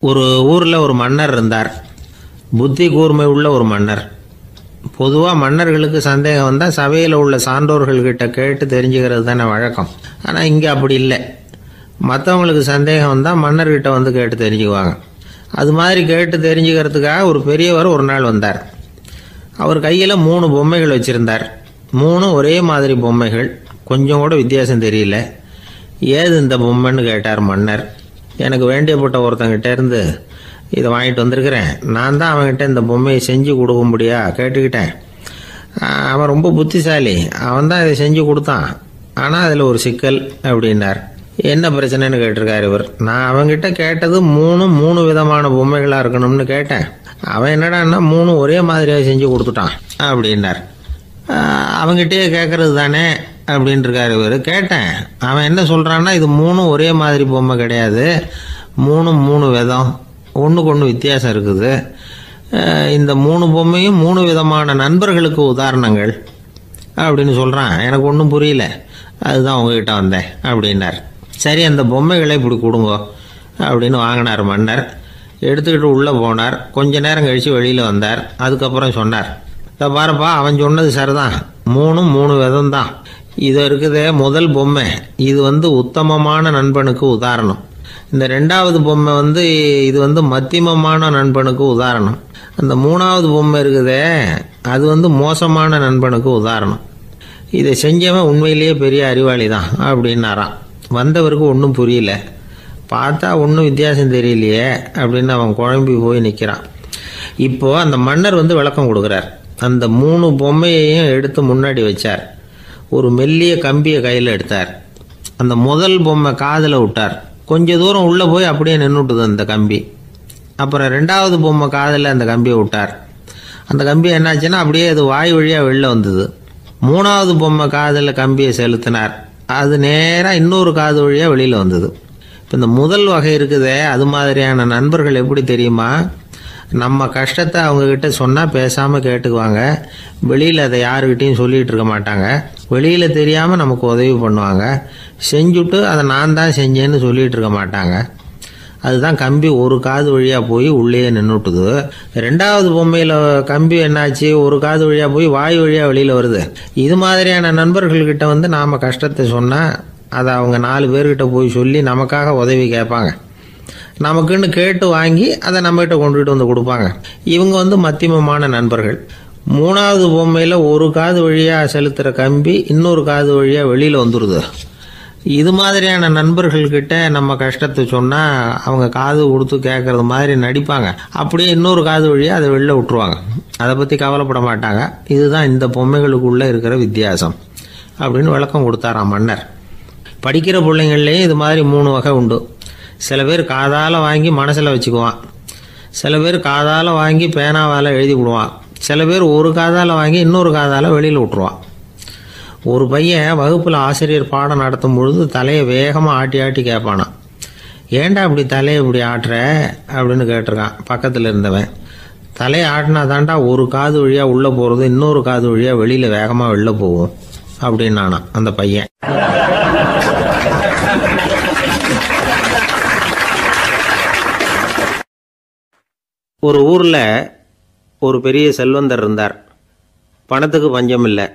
ஒரு ஊரில் ஒரு மன்னர் இருந்தார். புத்தி கூர்மை உள்ள ஒரு மன்னர். பொதுவாக மன்னர்களுக்கு சந்தேகம் வந்தால் சபையில் உள்ள சான்றோர்கள்கிட்ட கேட்டு தெரிஞ்சுக்கிறது தானே வழக்கம். ஆனால் இங்கே அப்படி இல்லை. மற்றவங்களுக்கு சந்தேகம் வந்தால் மன்னர்கிட்ட வந்து கேட்டு தெரிஞ்சுக்குவாங்க. அது மாதிரி கேட்டு தெரிஞ்சுக்கிறதுக்காக ஒரு பெரியவர் ஒரு நாள் வந்தார். அவர் கையில் 3 பொம்மைகள் வச்சுருந்தார். 3 ஒரே மாதிரி பொம்மைகள், கொஞ்சம் கூட வித்தியாசம் தெரியல. ஏது இந்த பொம்மைன்னு கேட்டார் மன்னர். எனக்கு வேண்டியப்பட்ட ஒருத்தங்கிட்ட இருந்து இதை வாங்கிட்டு வந்திருக்கிறேன். நான் தான் அவன்கிட்ட இந்த பொம்மையை செஞ்சு கொடுக்கும்படியா கேட்டுக்கிட்டேன். அவன் ரொம்ப புத்திசாலி, அவன் தான் இதை செஞ்சு கொடுத்தான். ஆனால் அதில் ஒரு சிக்கல் அப்படின்னார். என்ன பிரச்சனைன்னு கேட்டிருக்காரு இவர். நான் அவன்கிட்ட கேட்டது 3 விதமான பொம்மைகளாக இருக்கணும்னு கேட்டேன். அவன் என்னடான்னா 3 ஒரே மாதிரியாக செஞ்சு கொடுத்துட்டான் அப்படின்னார். அவன்கிட்டயே கேட்கறது தானே அப்படின்ட்டுருக்காரு இவர். கேட்டேன், அவன் என்ன சொல்கிறான்னா இது 3 ஒரே மாதிரி பொம்மை கிடையாது, 3 விதம், ஒன்றுக்கு ஒன்று வித்தியாசம் இருக்குது. இந்த 3 பொம்மையும் 3 விதமான நண்பர்களுக்கு உதாரணங்கள் அப்படின்னு சொல்கிறான். எனக்கு ஒன்றும் புரியல, அதுதான் உங்ககிட்ட வந்தேன் அப்படின்னார். சரி, அந்த பொம்மைகளை இப்படி கொடுங்க அப்படின்னு வாங்கினார் மன்னர். எடுத்துக்கிட்டு உள்ளே போனார். கொஞ்ச நேரம் கழித்து வெளியில் வந்தார். அதுக்கப்புறம் சொன்னார், இதை பாருப்பா, அவன் சொன்னது சரிதான், 3 விதம் தான். இது இருக்குதே முதல் பொம்மை, இது உத்தமமான நண்பனுக்கு உதாரணம். இந்த 2வது பொம்மை இது மத்தியமமான நண்பனுக்கு உதாரணம். அந்த 3வது பொம்மை இருக்குதே அது மோசமான நண்பனுக்கு உதாரணம். இதை செஞ்சவன் உண்மையிலேயே பெரிய அறிவாளி தான் அப்படின்னாராம். வந்தவருக்கு ஒன்றும் புரியல. பார்த்தா ஒன்றும் வித்தியாசம் தெரியலையே அப்படின்னு அவன் குழம்பி போய் நிற்கிறான். இப்போது அந்த மன்னர் விளக்கம் கொடுக்குறார். அந்த 3 பொம்மையையும் எடுத்து முன்னாடி வச்சார். ஒரு மெல்லிய கம்பியை கையில் எடுத்தார். அந்த முதல் பொம்மை காதில் விட்டார். கொஞ்ச தூரம் உள்ளே போய் அப்படியே நின்றுட்டுது அந்த கம்பி. அப்புறம் 2வது பொம்மை காதில் அந்த கம்பியை விட்டார். அந்த கம்பி என்னாச்சுன்னா அப்படியே அது வாய் வழியாக வெளில வந்தது. 3வது பொம்மை காதில் கம்பியை செலுத்தினார். அது நேராக இன்னொரு காது வழியாக வெளியில் வந்தது. இப்போ இந்த முதல் வகை இருக்குதே, அது மாதிரியான நண்பர்கள் எப்படி தெரியுமா? நம்ம கஷ்டத்தை அவங்கக்கிட்ட சொன்னால் பேசாமல் கேட்டுக்குவாங்க. வெளியில் அதை யாருக்கிட்டையும் சொல்லிகிட்டு இருக்க மாட்டாங்க. வெளியில் தெரியாமல் நமக்கு உதவி பண்ணுவாங்க. செஞ்சுட்டு அதை நான் தான் செஞ்சேன்னு சொல்லிகிட்டு இருக்க மாட்டாங்க. அதுதான் கம்பி ஒரு காது வழியாக போய் உள்ளே நின்றுட்டுது. 2வது பொம்மையில் கம்பி என்னாச்சு, ஒரு காது வழியாக போய் வாய் வழியாக வெளியில் வருது. இது மாதிரியான நண்பர்கள்கிட்ட நாம் கஷ்டத்தை சொன்னால் அதை அவங்க 4 பேர்கிட்ட போய் சொல்லி நமக்காக உதவி கேட்பாங்க. நமக்குன்னு கேட்டு வாங்கி அதை நம்மகிட்ட கொண்டுகிட்டு கொடுப்பாங்க. இவங்க மத்தியமமான நண்பர்கள். 3வது பொம்மையில் ஒரு காது வழியாக செலுத்துகிற கம்பி இன்னொரு காது வழியாக வெளியில் வந்துடுது. இது மாதிரியான நண்பர்கள்கிட்ட நம்ம கஷ்டத்தை சொன்னால் அவங்க காது கொடுத்து கேட்குறது மாதிரி நடிப்பாங்க. அப்படியே இன்னொரு காது வழியாக அதை வெளில விட்டுருவாங்க. அதை பற்றி கவலைப்பட மாட்டாங்க. இதுதான் இந்த பொம்மைகளுக்குள்ளே இருக்கிற வித்தியாசம் அப்படின்னு விளக்கம் கொடுத்தாராம் மன்னர். படிக்கிற பிள்ளைங்கள்லேயும் இது மாதிரி 3 வகை உண்டு. சில பேர் காதால் வாங்கி மனசில் வச்சுக்குவான். சில பேர் காதால் வாங்கி பேனாவால் எழுதி விடுவான். சில பேர் ஒரு காதால் வாங்கி இன்னொரு காதால் வெளியில் விட்டுருவான். ஒரு பையன் வகுப்பில் ஆசிரியர் பாடம் நடத்தும் பொழுது தலையை வேகமாக ஆட்டி ஆட்டி கேட்பானான். ஏன்டா இப்படி தலையை இப்படி ஆட்டுற அப்படின்னு கேட்டிருக்கான் பக்கத்தில் இருந்தவன். தலையை ஆட்டினா தாண்டா ஒரு காது வழியாக உள்ளே போகிறது, இன்னொரு காது வழியாக வெளியில் வேகமாக வெளில போகும் அப்படின்னானா அந்த பையன். ஒரு ஊரில் ஒரு பெரிய செல்வந்தர் இருந்தார். பணத்துக்கு பஞ்சம் இல்லை.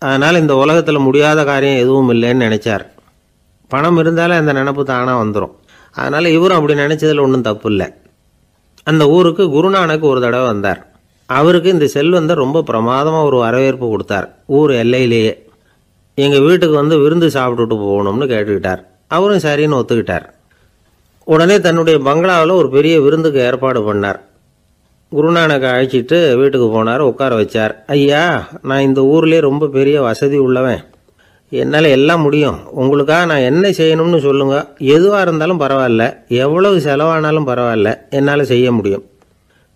அதனால் இந்த உலகத்தில் முடியாத காரியம் எதுவும் இல்லைன்னு நினச்சார். பணம் இருந்தாலும் அந்த நினப்பு தானாக வந்துடும். அதனால் இவரும் அப்படி நினச்சதில் ஒன்றும் தப்பு இல்லை. அந்த ஊருக்கு குருநானக் ஒரு தடவை வந்தார். அவருக்கு இந்த செல்வந்தர் ரொம்ப பிரமாதமாக ஒரு வரவேற்பு கொடுத்தார். ஊர் எல்லையிலேயே எங்கள் வீட்டுக்கு விருந்து சாப்பிட்டுட்டு போகணும்னு கேட்டுக்கிட்டார். அவரும் சரின்னு ஒத்துக்கிட்டார். உடனே தன்னுடைய பங்களாவில் ஒரு பெரிய விருந்துக்கு ஏற்பாடு பண்ணார். குருநானக்கை அழைச்சிட்டு வீட்டுக்கு போனார். உட்கார வச்சார். ஐயா, நான் இந்த ஊர்லேயே ரொம்ப பெரிய வசதி உள்ளவன். என்னால் எல்லாம் முடியும். உங்களுக்காக நான் என்ன செய்யணும்னு சொல்லுங்கள். எதுவாக இருந்தாலும் பரவாயில்ல, எவ்வளவு செலவானாலும் பரவாயில்ல, என்னால் செய்ய முடியும்.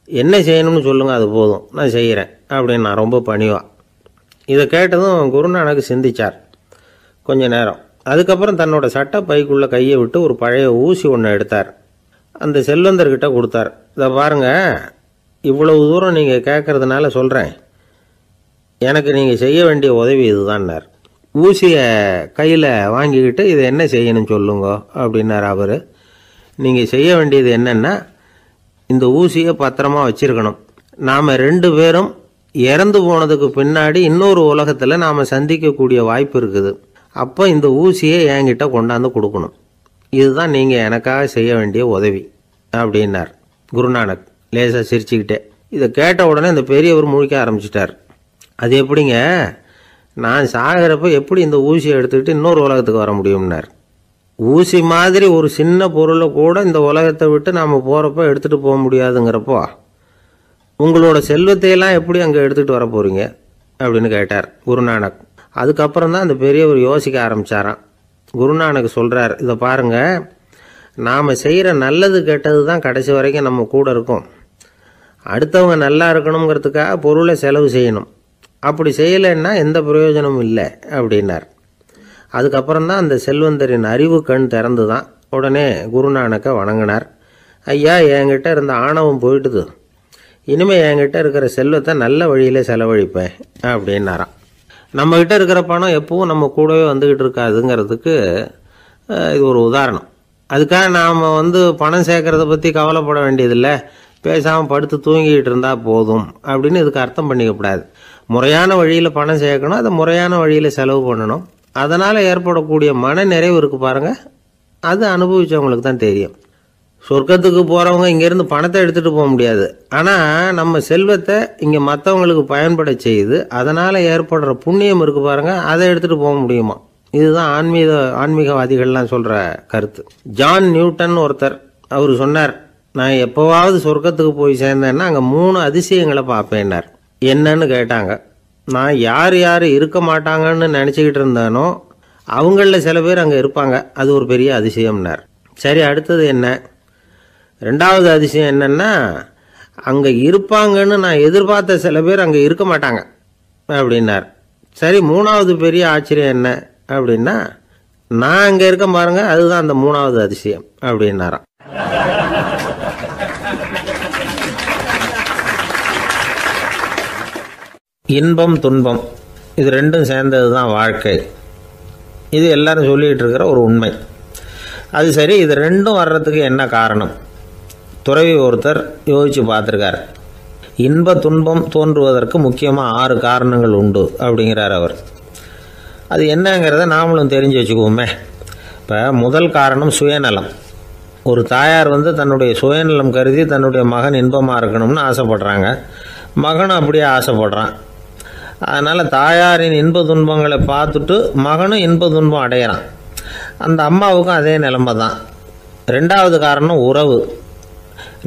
என்ன செய்யணும்னு சொல்லுங்கள், அது போதும், நான் செய்கிறேன் அப்படின்னு நான் ரொம்ப பணிவா. இதை கேட்டதும் குருநானக் சிந்திச்சார் கொஞ்ச நேரம். அதுக்கப்புறம் தன்னோட சட்டை பைக்குள்ளே கையை விட்டு ஒரு பழைய ஊசி ஒன்று எடுத்தார். அந்த செல்வந்தர்கிட்ட கொடுத்தார். இதை பாருங்கள், இவ்வளவு தூரம் நீங்கள் கேட்கறதுனால சொல்கிறேன். எனக்கு நீங்கள் செய்ய வேண்டிய உதவி இதுதான்னார். ஊசியை கையில் வாங்கிக்கிட்டு இதை என்ன செய்யணும்னு சொல்லுங்க அப்படின்னார் அவர். நீங்கள் செய்ய வேண்டியது என்னென்னா, இந்த ஊசியை பத்திரமா வச்சிருக்கணும். நாம் 2 பேரும் இறந்து போனதுக்கு பின்னாடி இன்னொரு உலகத்தில் நாம் சந்திக்கக்கூடிய வாய்ப்பு இருக்குது. அப்போ இந்த ஊசியை என்கிட்ட கொண்டாந்து கொடுக்கணும். இதுதான் நீங்கள் எனக்காக செய்ய வேண்டிய உதவி அப்படின்னார் குருநானக் லேசாக சிரிச்சுக்கிட்டே. இதை கேட்ட உடனே இந்த பெரியவர் முழிக்க ஆரம்பிச்சிட்டார். அது எப்படிங்க, நான் சாகிறப்ப எப்படி இந்த ஊசியை எடுத்துக்கிட்டு இன்னொரு உலகத்துக்கு வர முடியும்னார். ஊசி மாதிரி ஒரு சின்ன பொருளை கூட இந்த உலகத்தை விட்டு நாம் போகிறப்ப எடுத்துகிட்டு போக முடியாதுங்கிறப்போ உங்களோட செல்வத்தையெல்லாம் எப்படி அங்கே எடுத்துகிட்டு வர போகிறீங்க அப்படின்னு கேட்டார் குருநானக். அதுக்கப்புறம் தான் அந்த பெரியவர் யோசிக்க ஆரம்பித்தாராம். குருநானக் சொல்கிறார், இதை பாருங்கள், நாம் செய்கிற நல்லது கெட்டது தான் கடைசி வரைக்கும் நம்ம கூட இருக்கும். அடுத்தவங்க நல்லா இருக்கணுங்கிறதுக்காக பொருளை செலவு செய்யணும். அப்படி செய்யலைன்னா எந்த பிரயோஜனமும் இல்லை அப்படின்னார். அதுக்கப்புறம் தான் அந்த செல்வந்தரின் அறிவு கண் திறந்து தான். உடனே குருநானக்கை வணங்கினார். ஐயா, என்கிட்ட இருந்த ஆணவம் போயிட்டுது, இனிமேல் என்கிட்ட இருக்கிற செல்வத்தை நல்ல வழியில் செலவழிப்பேன் அப்படின்னாராம். நம்மக்கிட்ட இருக்கிற பணம் எப்பவும் நம்ம கூடவே வந்துக்கிட்டு இருக்காதுங்கிறதுக்கு இது ஒரு உதாரணம். அதுக்காக நாம் பணம் சேர்க்கறத பற்றி கவலைப்பட வேண்டியதில்லை, பேசாமல் படுத்து தூங்கிக்கிட்டு இருந்தால் போதும் அப்படின்னு இதுக்கு அர்த்தம் பண்ணிக்கப்படாது. முறையான வழியில் பணம் சேர்க்கணும், அதை முறையான வழியில் செலவு பண்ணணும். அதனால் ஏற்படக்கூடிய மன நிறைவு இருக்குது பாருங்கள், அது அனுபவித்தவங்களுக்கு தான் தெரியும். சொர்க்கத்துக்கு போகிறவங்க இங்கேருந்து பணத்தை எடுத்துகிட்டு போக முடியாது. ஆனால் நம்ம செல்வத்தை இங்கே மற்றவங்களுக்கு பயன்பட செய்து அதனால் ஏற்படுற புண்ணியம் இருக்குது பாருங்கள், அதை எடுத்துகிட்டு போக முடியுமா. இதுதான் ஆன்மீகவாதிகள்லாம் சொல்கிற கருத்து. ஜான் நியூட்டன் ஒருத்தர், அவர் சொன்னார், நான் எப்போவாவது சொர்க்கத்துக்கு போய் சேர்ந்தேன்னா அங்கே 3 அதிசயங்களை பார்ப்பேன்னார். என்னன்னு கேட்டாங்க. நான் யார் யார் இருக்க மாட்டாங்கன்னு நினச்சிக்கிட்டு இருந்தானோ அவங்களில் சில பேர் அங்கே இருப்பாங்க, அது ஒரு பெரிய அதிசயம்னார். சரி, அடுத்தது என்ன? 2வது அதிசயம் என்னென்னா, அங்கே இருப்பாங்கன்னு நான் எதிர்பார்த்த சில பேர் அங்கே இருக்க மாட்டாங்க அப்படின்னார். சரி, 3வது பெரிய ஆச்சரியம் என்ன அப்படின்னா, நான் அங்கே இருக்க பாருங்க, அதுதான் அந்த 3வது அதிசயம் அப்படின்னாராம். இன்பம் துன்பம் இது 2ம் சேர்ந்தது தான் வாழ்க்கை. இது எல்லாரும் சொல்லிகிட்டு இருக்கிற ஒரு உண்மை. அது சரி, இது 2ம் வர்றதுக்கு என்ன காரணம்? துறவி ஒருத்தர் யோசித்து பார்த்துருக்கார். இன்ப துன்பம் தோன்றுவதற்கு முக்கியமாக 6 காரணங்கள் உண்டு அப்படிங்கிறார் அவர். அது என்னங்கிறத நாமளும் தெரிஞ்சு வச்சுக்குவோமே. இப்போ முதல் காரணம் சுயநலம். ஒரு தாயார் தன்னுடைய சுயநலம் கருதி தன்னுடைய மகன் இன்பமாக இருக்கணும்னு ஆசைப்படுறாங்க. மகனும் அப்படியே ஆசைப்படுறான். அதனால் தாயாரின் இன்ப துன்பங்களை பார்த்துட்டு மகனும் இன்ப துன்பம் அடையிறான். அந்த அம்மாவுக்கும் அதே நிலைமை தான். 2வது காரணம் உறவு.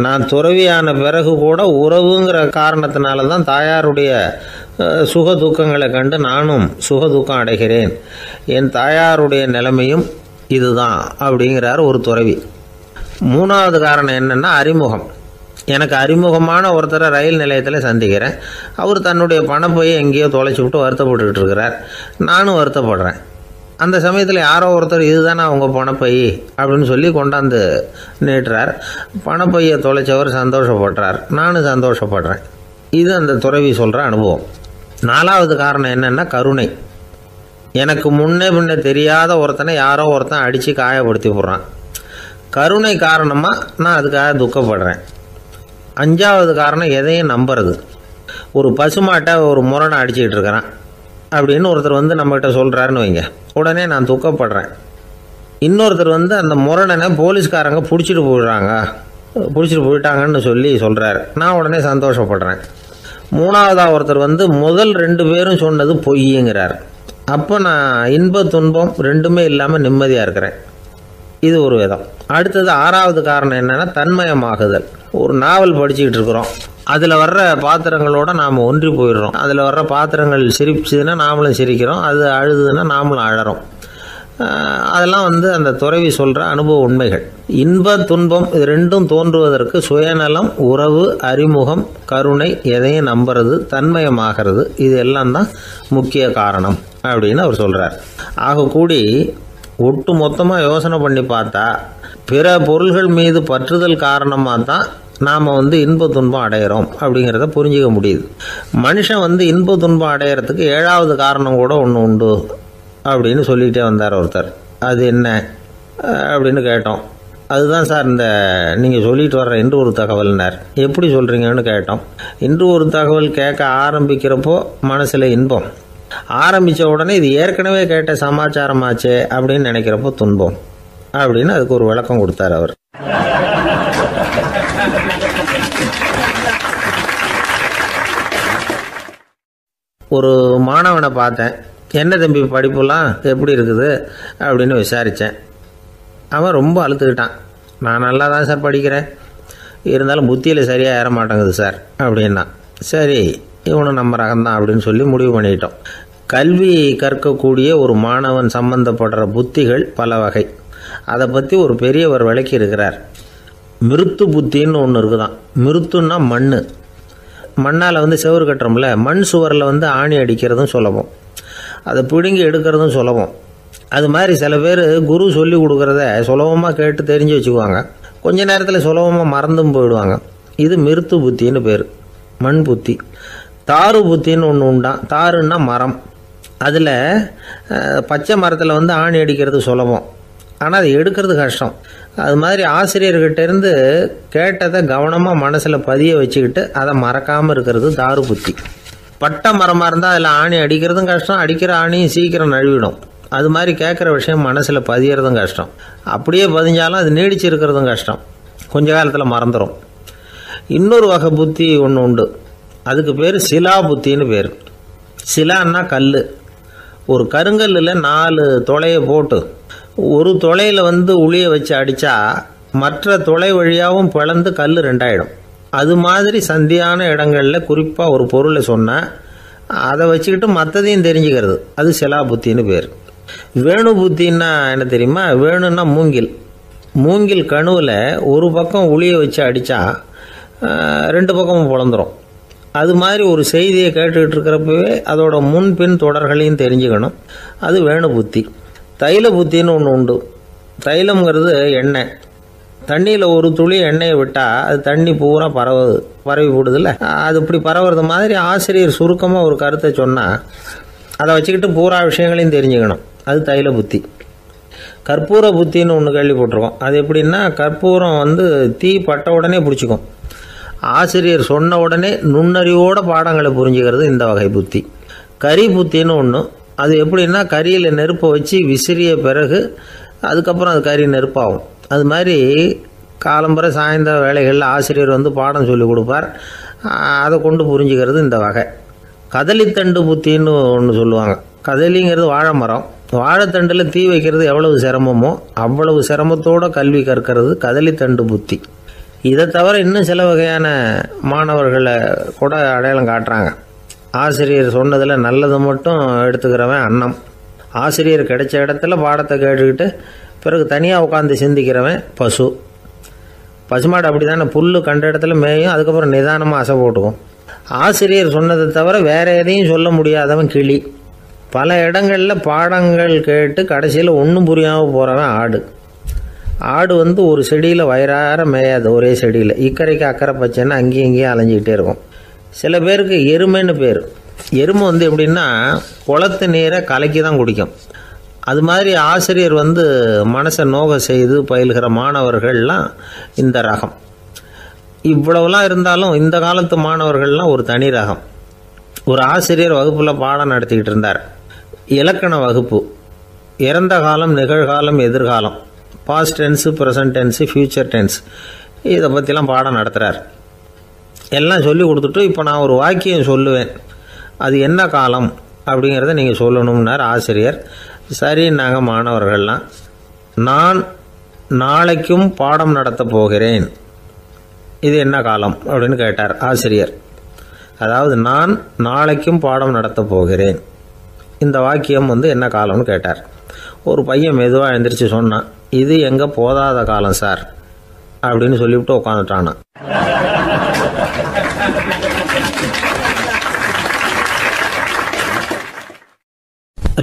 நான் துறவியான பிறகு கூட உறவுங்கிற காரணத்தினால தான் தாயாருடைய சுக துக்கங்களை கண்டு நானும் சுக துக்கம் அடைகிறேன். என் தாயாருடைய நிலைமையும் இதுதான் அப்படிங்கிறார் ஒரு துறவி. 3வது காரணம் என்னென்னா அறிமுகம். எனக்கு அறிமுகமான ஒருத்தரை ரயில் நிலையத்தில் சந்திக்கிறேன். அவர் தன்னுடைய பணப்பையை எங்கேயோ தொலைச்சி விட்டு வருத்தப்பட்டுக்கிட்டு இருக்கிறார். நானும் வருத்தப்படுறேன். அந்த சமயத்தில் யாரோ ஒருத்தர் இதுதானே அவங்க பணப்பை அப்படின்னு சொல்லி கொண்டாந்து நீட்டுறார். பணப்பையை தொலைச்சவர் சந்தோஷப்படுறார், நானும் சந்தோஷப்படுறேன். இது அந்த துறவி சொல்கிற அனுபவம். 4வது காரணம் என்னென்னா கருணை. எனக்கு முன்னே தெரியாத ஒருத்தனை யாரோ ஒருத்தன் அடித்து காயப்படுத்தி போடுறான். கருணை காரணமாக நான் அதுக்காக துக்கப்படுறேன். 5வது காரணம் எதையும் நம்புறது. ஒரு பசுமாட்டை ஒரு முரணை அடிச்சுக்கிட்டு இருக்கிறான் அப்படின்னு ஒருத்தர் நம்மகிட்ட சொல்கிறாருன்னு வைங்க, உடனே நான் துக்கப்படுறேன். இன்னொருத்தர் அந்த முரணனை போலீஸ்காரங்க பிடிச்சிட்டு போயிட்டாங்கன்னு சொல்லி சொல்கிறார், நான் உடனே சந்தோஷப்படுறேன். 3வதாக ஒருத்தர் முதல் 2 பேரும் சொன்னது பொய்யுங்கிறார். அப்போ நான் இன்ப துன்பம் 2மே இல்லாமல் நிம்மதியாக இருக்கிறேன். இது ஒரு விதம். அடுத்தது 6வது காரணம் என்னென்னா தன்மயமாகுதல். ஒரு நாவல் படிச்சுக்கிட்டு இருக்கிறோம், அதில் வர்ற பாத்திரங்களோட நாம் ஒன்றி போயிடுறோம். அதில் வர்ற பாத்திரங்கள் சிரிச்சுதுன்னா நாமளும் சிரிக்கிறோம், அது அழுதுன்னா நாமளும் அழறோம். அதெல்லாம் அந்த துறவி சொல்கிற அனுபவ உண்மைகள். இன்ப துன்பம் இது 2ம் தோன்றுவதற்கு சுயநலம், உறவு, அறிமுகம், கருணை, எதையும் நம்புறது, தன்மயமாகிறது, இது எல்லாம் தான் முக்கிய காரணம் அப்படின்னு அவர் சொல்கிறார். ஆகக்கூடி ஒட்டு மொத்தமாக யோசனை பண்ணி பார்த்தா பிற பொருள்கள் மீது பற்றுதல் காரணமாக தான் நாம் இன்ப துன்பம் அடையிறோம் அப்படிங்கிறத புரிஞ்சிக்க முடியுது. மனுஷன் இன்ப துன்பம் அடையிறதுக்கு 7வது காரணம் கூட ஒன்று உண்டு அப்படின்னு சொல்லிகிட்டே வந்தார் ஒருத்தர். அது என்ன அப்படின்னு கேட்டோம். அதுதான் சார் இந்த நீங்கள் சொல்லிட்டு வர்ற இன்று ஒரு தகவல்னார். எப்படி சொல்கிறீங்கன்னு கேட்டோம். இன்று ஒரு தகவல் கேட்க ஆரம்பிக்கிறப்போ மனசில் இன்பம், ஆரம்பித்த உடனே இது ஏற்கனவே கேட்ட சமாச்சாரமாச்சே அப்படின்னு நினைக்கிறப்போ துன்பம் அப்படின்னு அதுக்கு ஒரு விளக்கம் கொடுத்தார் அவர். ஒரு மாணவனை பார்த்தேன். என்ன தம்பி படிப்புலாம் எப்படி இருக்குது அப்படின்னு விசாரித்தேன். அவன் ரொம்ப அழுத்துக்கிட்டான். நான் நல்லா தான் சார் படிக்கிறேன், இருந்தாலும் புத்தியில் சரியாக ஏற மாட்டேங்குது சார் அப்படின்னா. சரி, இவனும் நம்ம ரகம்தான் அப்படின்னு சொல்லி முடிவு பண்ணிட்டோம். கல்வி கற்கக்கூடிய ஒரு மாணவன் சம்பந்தப்படுற புத்திகள் பல வகை. அதை பற்றி ஒரு பெரியவர் விளக்கி இருக்கிறார். மிருத்து புத்தின்னு ஒன்று இருக்குதான். மிருத்துன்னா மண்ணால் செவுறு கட்டுறோம்ல, மண் சுவரில் ஆணி அடிக்கிறதும் சுலபம், அதை பிடுங்கி எடுக்கிறதும் சுலபம். அது மாதிரி சில பேர் குரு சொல்லி கொடுக்குறத சுலபமாக கேட்டு தெரிஞ்சு வச்சுக்குவாங்க, கொஞ்ச நேரத்தில் சுலபமாக மறந்தும் போயிடுவாங்க. இது மிருத்து புத்தின்னு பேர், மண் புத்தி. தாரு புத்தின்னு ஒன்று உண்டான். தாருன்னா மரம். அதில் பச்சை மரத்தில் ஆணி அடிக்கிறது சுலபம், ஆனால் அதை எடுக்கிறது கஷ்டம். அது மாதிரி ஆசிரியர்கிட்ட இருந்து கேட்டதை கவனமாக மனசில் பதிய வச்சுக்கிட்டு அதை மறக்காமல் இருக்கிறது தாரு புத்தி. பட்டை மரமாக இருந்தால் அதில் ஆணி அடிக்கிறதும் கஷ்டம், அடிக்கிற ஆணியும் சீக்கிரம் நழுவிடும். அது மாதிரி கேட்குற விஷயம் மனசில் பதியறதும் கஷ்டம். அப்படியே பதிஞ்சாலும் அது நீடிச்சு இருக்கிறதும் கஷ்டம், கொஞ்ச காலத்தில் மறந்துடும். இன்னொரு வகை புத்தி ஒன்று உண்டு, அதுக்கு பேர் சிலா புத்தின்னு பேர். சிலான்னா கல். ஒரு கருங்கல்லில் 4 துளையை போட்டு ஒரு துளையில் உளியை வச்சு அடித்தா மற்ற துளை வழியாகவும் பிளந்து கல் 2 ஆகிடும். அது மாதிரி சந்தியான இடங்களில் குறிப்பாக ஒரு பொருளை சொன்னால் அதை வச்சுக்கிட்டு மற்றதையும் தெரிஞ்சுக்கிறது, அது சிலா புத்தின்னு பேர். வேணு புத்தின்னா என்ன தெரியுமா? வேணுன்னா மூங்கில் கணுவில் ஒரு பக்கம் உளியை வச்சு அடித்தா 2 பக்கமும் பிளந்துடும். அது மாதிரி ஒரு செய்தியை கேட்டுக்கிட்டு இருக்கிறப்பவே அதோட முன்பின் தொடர்களையும் தெரிஞ்சுக்கணும், அது வேணு புத்தி. தைல புத்தின்னு ஒன்று உண்டு. தைலம்ங்கிறது எண்ணெய். தண்ணியில் ஒரு துளி எண்ணெயை விட்டால் அது தண்ணி பூரா பரவி போடுதில்ல, அது இப்படி பரவுறது மாதிரி ஆசிரியர் சுருக்கமாக ஒரு கருத்தை சொன்னால் அதை வச்சுக்கிட்டு பூரா விஷயங்களையும் தெரிஞ்சுக்கணும், அது தைல புத்தி. கற்பூர புத்தின்னு ஒன்று கேள்விப்பட்டிருக்கோம். அது எப்படின்னா, கற்பூரம் தீ பட்ட உடனே பிடிச்சிக்கும். ஆசிரியர் சொன்ன உடனே நுண்ணறிவோட பாடங்களை புரிஞ்சுக்கிறது இந்த வகை புத்தி. கரி புத்தின்னு ஒன்று. அது எப்படின்னா, கரியில் நெருப்பை வச்சு விசிறிய பிறகு அதுக்கப்புறம் அது கறி நெருப்பாகும். அது மாதிரி காலம்பரை சாயந்தர வேலைகளில் ஆசிரியர் பாடம் சொல்லி கொடுப்பார், அதை கொண்டு புரிஞ்சுக்கிறது இந்த வகை. கதலித்தண்டு புத்தின்னு ஒன்று சொல்லுவாங்க. கதலிங்கிறது வாழை மரம். வாழைத்தண்டில் தீ வைக்கிறது எவ்வளவு சிரமமோ அவ்வளவு சிரமத்தோடு கல்வி கற்கிறது கதலித்தண்டு புத்தி. இதை தவிர இன்னும் சில வகையான மாணவர்களை கூட அடையாளம் காட்டுறாங்க. ஆசிரியர் சொன்னதில் நல்லதை மட்டும் எடுத்துக்கிறவன் அன்னம். ஆசிரியர் கிடைச்ச இடத்துல பாடத்தை கேட்டுக்கிட்டு பிறகு தனியாக உட்காந்து சிந்திக்கிறவன் பசுமாடு அப்படி தானே, புல் கண்ட இடத்துல மேயும், அதுக்கப்புறம் நிதானமாக அசை போட்டுக்கும். ஆசிரியர் சொன்னதை தவிர வேறு எதையும் சொல்ல முடியாதவன் கிளி. பல இடங்களில் பாடங்கள் கேட்டு கடைசியில் ஒன்றும் புரியாமல் போகிறவன் ஆடு ஒரு செடியில் வயிறார மேயாது, ஒரே செடியில் இக்கரைக்கு அக்கறை பச்சைன்னா அங்கேயும் இங்கேயும் அலைஞ்சிக்கிட்டே இருக்கும். சில பேருக்கு எருமைன்னு பேர். எருமை எப்படின்னா குளத்து நீரை கலக்கி தான் குடிக்கும். அது மாதிரி ஆசிரியர் மனசை நோக செய்து பயில்கிற மாணவர்கள்லாம் இந்த ரகம். இவ்வளவுலாம் இருந்தாலும் இந்த காலத்து மாணவர்கள்லாம் ஒரு தனி ரகம். ஒரு ஆசிரியர் வகுப்பில் பாடம் நடத்திக்கிட்டு இருந்தார். இலக்கண வகுப்பு. இறந்த காலம், நிகழ்காலம், எதிர்காலம், past tense, present tense, future tense, இதை பற்றிலாம் பாடம் நடத்துகிறார். எல்லாம் சொல்லி கொடுத்துட்டு இப்போ நான் ஒரு வாக்கியம் சொல்லுவேன், அது என்ன காலம் அப்படிங்கிறத நீங்கள் சொல்லணும்னார் ஆசிரியர். சரி, நாங்கள் மாணவர்கள்லாம், நான் நாளைக்கும் பாடம் நடத்தப் போகிறேன், இது என்ன காலம் அப்படின்னு கேட்டார் ஆசிரியர். அதாவது நான் நாளைக்கும் பாடம் நடத்தப் போகிறேன், இந்த வாக்கியம் என்ன காலம்னு கேட்டார். ஒரு பையன் மெதுவாக எழுந்திரிச்சு சொன்னான், இது எங்கே போதாத காலம் சார் அப்படின்னு சொல்லிவிட்டு உட்காந்துட்டானா.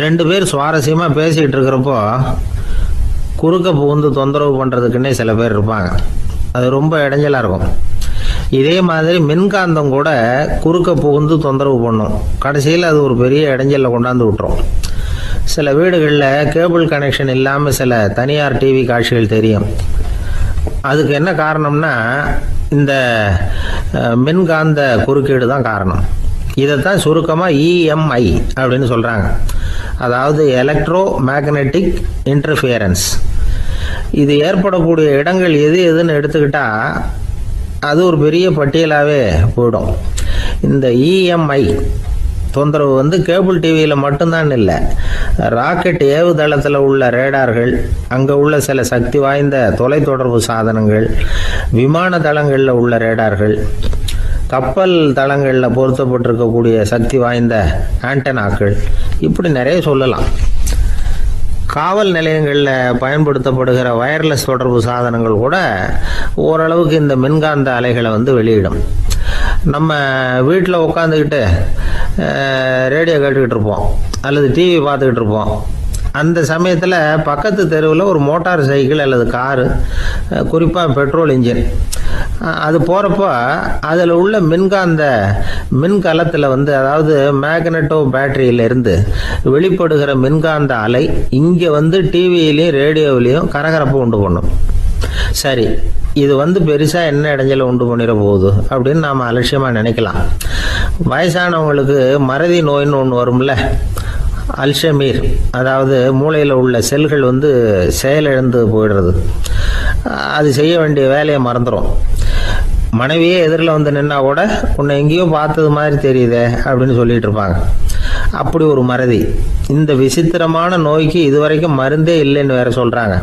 ரெண்டு பேர் சுவாரஸ்யமாக பேசிகிட்டு இருக்கிறப்போ குறுக்க புகுந்து தொந்தரவு பண்ணுறதுக்குன்னே சில பேர் இருப்பாங்க. அது ரொம்ப இடைஞ்சலாக இருக்கும். இதே மாதிரி மின்காந்தம் கூட குறுக்க புகுந்து தொந்தரவு பண்ணும். கடைசியில் அது ஒரு பெரிய இடைஞ்சலில் கொண்டாந்து விட்டுரும். சில வீடுகளில் கேபிள் கனெக்ஷன் இல்லாமல் சில தனியார் டிவி காட்சிகள் தெரியும். அதுக்கு என்ன காரணம்னா இந்த மின்காந்த குறுக்கீடு தான் காரணம். இதைத்தான் சுருக்கமாக இஎம்ஐ அப்படின்னு சொல்கிறாங்க. அதாவது எலக்ட்ரோ மேக்னெட்டிக் இன்டர்ஃபியரன்ஸ். இது ஏற்படக்கூடிய இடங்கள் எது எதுன்னு எடுத்துக்கிட்டா அது ஒரு பெரிய பட்டியலாகவே போயிடும். இந்த இஎம்ஐ தொந்தரவு வந்து கேபிள் டிவியில் மட்டும்தான் இல்லை, ராக்கெட் ஏவுதளத்தில் உள்ள ரேடார்கள், அங்கே உள்ள சில சக்தி வாய்ந்த தொலைத்தொடர்பு சாதனங்கள், விமான தளங்களில் உள்ள ரேடார்கள், கப்பல் தளங்களில் பொருத்தப்பட்டிருக்கக்கூடிய சக்தி வாய்ந்த ஆண்டனாக்கள், இப்படி நிறைய சொல்லலாம். காவல் நிலையங்களில் பயன்படுத்தப்படுகிற வயர்லெஸ் தொடர்பு சாதனங்கள் கூட ஓரளவுக்கு இந்த மின்காந்த அலைகளை வந்து வெளியிடும். நம்ம வீட்டில் உட்காந்துக்கிட்டு ரேடியோ கேட்டுக்கிட்டு இருப்போம் அல்லது டிவி பார்த்துக்கிட்டு இருப்போம். அந்த சமயத்தில் பக்கத்து தெருவில் ஒரு மோட்டார் சைக்கிள் அல்லது காரு, குறிப்பாக பெட்ரோல் இன்ஜின், அது போகிறப்போ அதில் உள்ள மின்கலத்தில் வந்து, அதாவது மேக்னெட்டோ பேட்டரியிலிருந்து வெளிப்படுகிற மின்காந்த அலை இங்கே வந்து டிவியிலையும் ரேடியோவிலையும் கரகரப்பு உண்டு பண்ணும். சரி, இது வந்து பெருசாக என்ன இடைஞ்சலை உண்டு பண்ணிட போகுது அப்படின்னு நாம் அலட்சியமாக நினைக்கலாம். வயசானவங்களுக்கு மறதி நோயின்னு ஒன்று வரும்ல, அல்ஷமீர், அதாவது மூளையில் உள்ள செல்கள் வந்து செயலிழந்து போயிடுறது. அது செய்ய வேண்டிய வேலையை மறந்துடும். மனைவியே எதிரில் வந்து நின்னா கூட உன்னை எங்கேயோ பார்த்தது மாதிரி தெரியுதே அப்படின்னு சொல்லிட்டு இருப்பாங்க. அப்படி ஒரு மறதி. இந்த விசித்திரமான நோய்க்கு இதுவரைக்கும் மருந்தே இல்லைன்னு வேற சொல்கிறாங்க.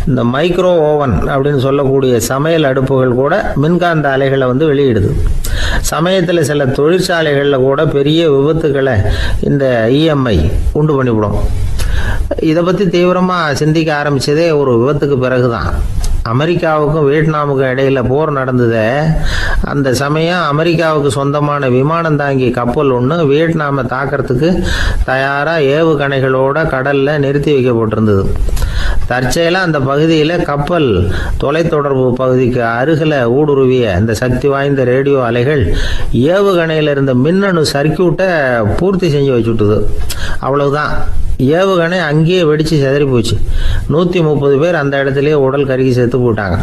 இந்த மைக்ரோ ஓவன் அப்படின்னு சொல்லக்கூடிய சமையல் அடுப்புகள் கூட மின்காந்த அலைகளை வந்து வெளியிடுது. சமயத்தில் சில தொழிற்சாலைகளில் கூட பெரிய விபத்துக்களை இந்த இஎம்ஐ உண்டு பண்ணிவிடும். இதை பற்றி தீவிரமாக சிந்திக்க ஆரம்பித்ததே ஒரு விபத்துக்கு பிறகு தான். அமெரிக்காவுக்கும் வியட்நாமுக்கும் இடையில போர் நடந்தது. அந்த சமயம் அமெரிக்காவுக்கு சொந்தமான விமானம் தாங்கி கப்பல் ஒன்று வியட்நாமை தாக்கிறதுக்கு தயாராக ஏவுகணைகளோட கடலில் நிறுத்தி வைக்கப்பட்டிருந்தது. தற்செயலாக அந்த பகுதியில் கப்பல் தொலைத்தொடர்பு பகுதிக்கு அருகில் ஊடுருவிய அந்த சக்தி வாய்ந்த ரேடியோ அலைகள் ஏவுகணையில் இருந்த மின்னணு சர்க்கியூட்டை பூர்த்தி செஞ்சு வச்சுட்டுது. அவ்வளவுதான், ஏவுகணை அங்கேயே வெடித்து சிதறி போச்சு. 130 பேர் அந்த இடத்துலயே உடல் கருகி செத்து போட்டாங்க.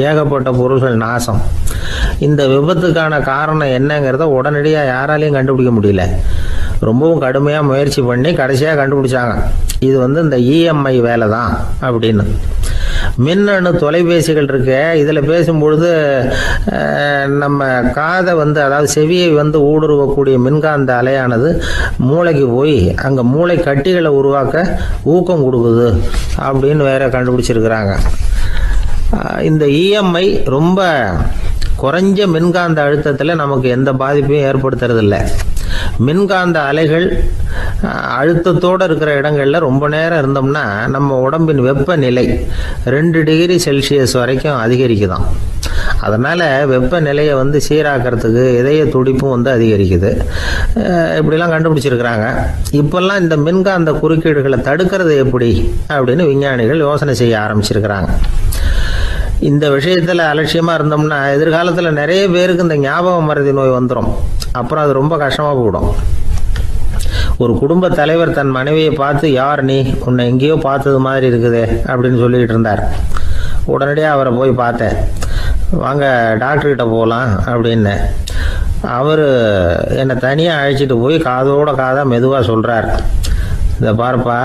ஏகப்பட்ட பொருள்கள் நாசம். இந்த விபத்துக்கான காரணம் என்னங்கிறத உடனடியாக யாராலையும் கண்டுபிடிக்க முடியல. ரொம்பவும் கடுமையாக முயற்சி பண்ணி கடைசியாக கண்டுபிடிச்சாங்க, இது வந்து இந்த இஎம்ஐ வேலை தான் அப்படின்னு. மின்னணு தொலைபேசிகள் இருக்கு, இதில் பேசும்பொழுது நம்ம காதை வந்து, அதாவது செவியை வந்து ஊடுருவக்கூடிய மின்காந்த அலையானது மூளைக்கு போய் அங்கே மூளை கட்டிகளை உருவாக்க ஊக்கம் கொடுக்குது அப்படின்னு வேற கண்டுபிடிச்சிருக்கிறாங்க. இந்த இஎம்ஐ ரொம்ப குறைஞ்ச மின்காந்த அழுத்தத்தில் நமக்கு எந்த பாதிப்பையும் ஏற்படுத்துறதில்லை. மின்காந்த அலைகள் அழுத்தத்தோடு இருக்கிற இடங்களில் ரொம்ப நேரம் இருந்தோம்னா நம்ம உடம்பின் வெப்பநிலை 2 டிகிரி செல்சியஸ் வரைக்கும் அதிகரிக்குதாம். அதனால் வெப்பநிலையை வந்து சீராக்கிறதுக்கு இதய துடிப்பும் வந்து அதிகரிக்குது. இப்படிலாம் கண்டுபிடிச்சிருக்கிறாங்க. இப்போல்லாம் இந்த மின்காந்த குறுக்கீடுகளை தடுக்கிறது எப்படி அப்படின்னு விஞ்ஞானிகள் யோசனை செய்ய ஆரம்பிச்சிருக்கிறாங்க. இந்த விஷயத்தில் அலட்சியமாக இருந்தோம்னா எதிர்காலத்தில் நிறைய பேருக்கு இந்த ஞாபக மறதி நோய் வந்துடும். அப்புறம் அது ரொம்ப கஷ்டமாக போயிடும். ஒரு குடும்ப தலைவர் தன் மனைவியை பார்த்து, யார் நீ, உன்னை எங்கேயோ பார்த்தது மாதிரி இருக்குதே அப்படின்னு சொல்லிக்கிட்டு இருந்தார். உடனடியாக அவரை போய் பார்த்தேன். வாங்க டாக்டர்கிட்ட போகலாம் அப்படின்னு. அவர் என்னை தனியாக அழைச்சிட்டு போய் காதோட காதாக மெதுவாக சொல்கிறார், இதை பார்ப்பா,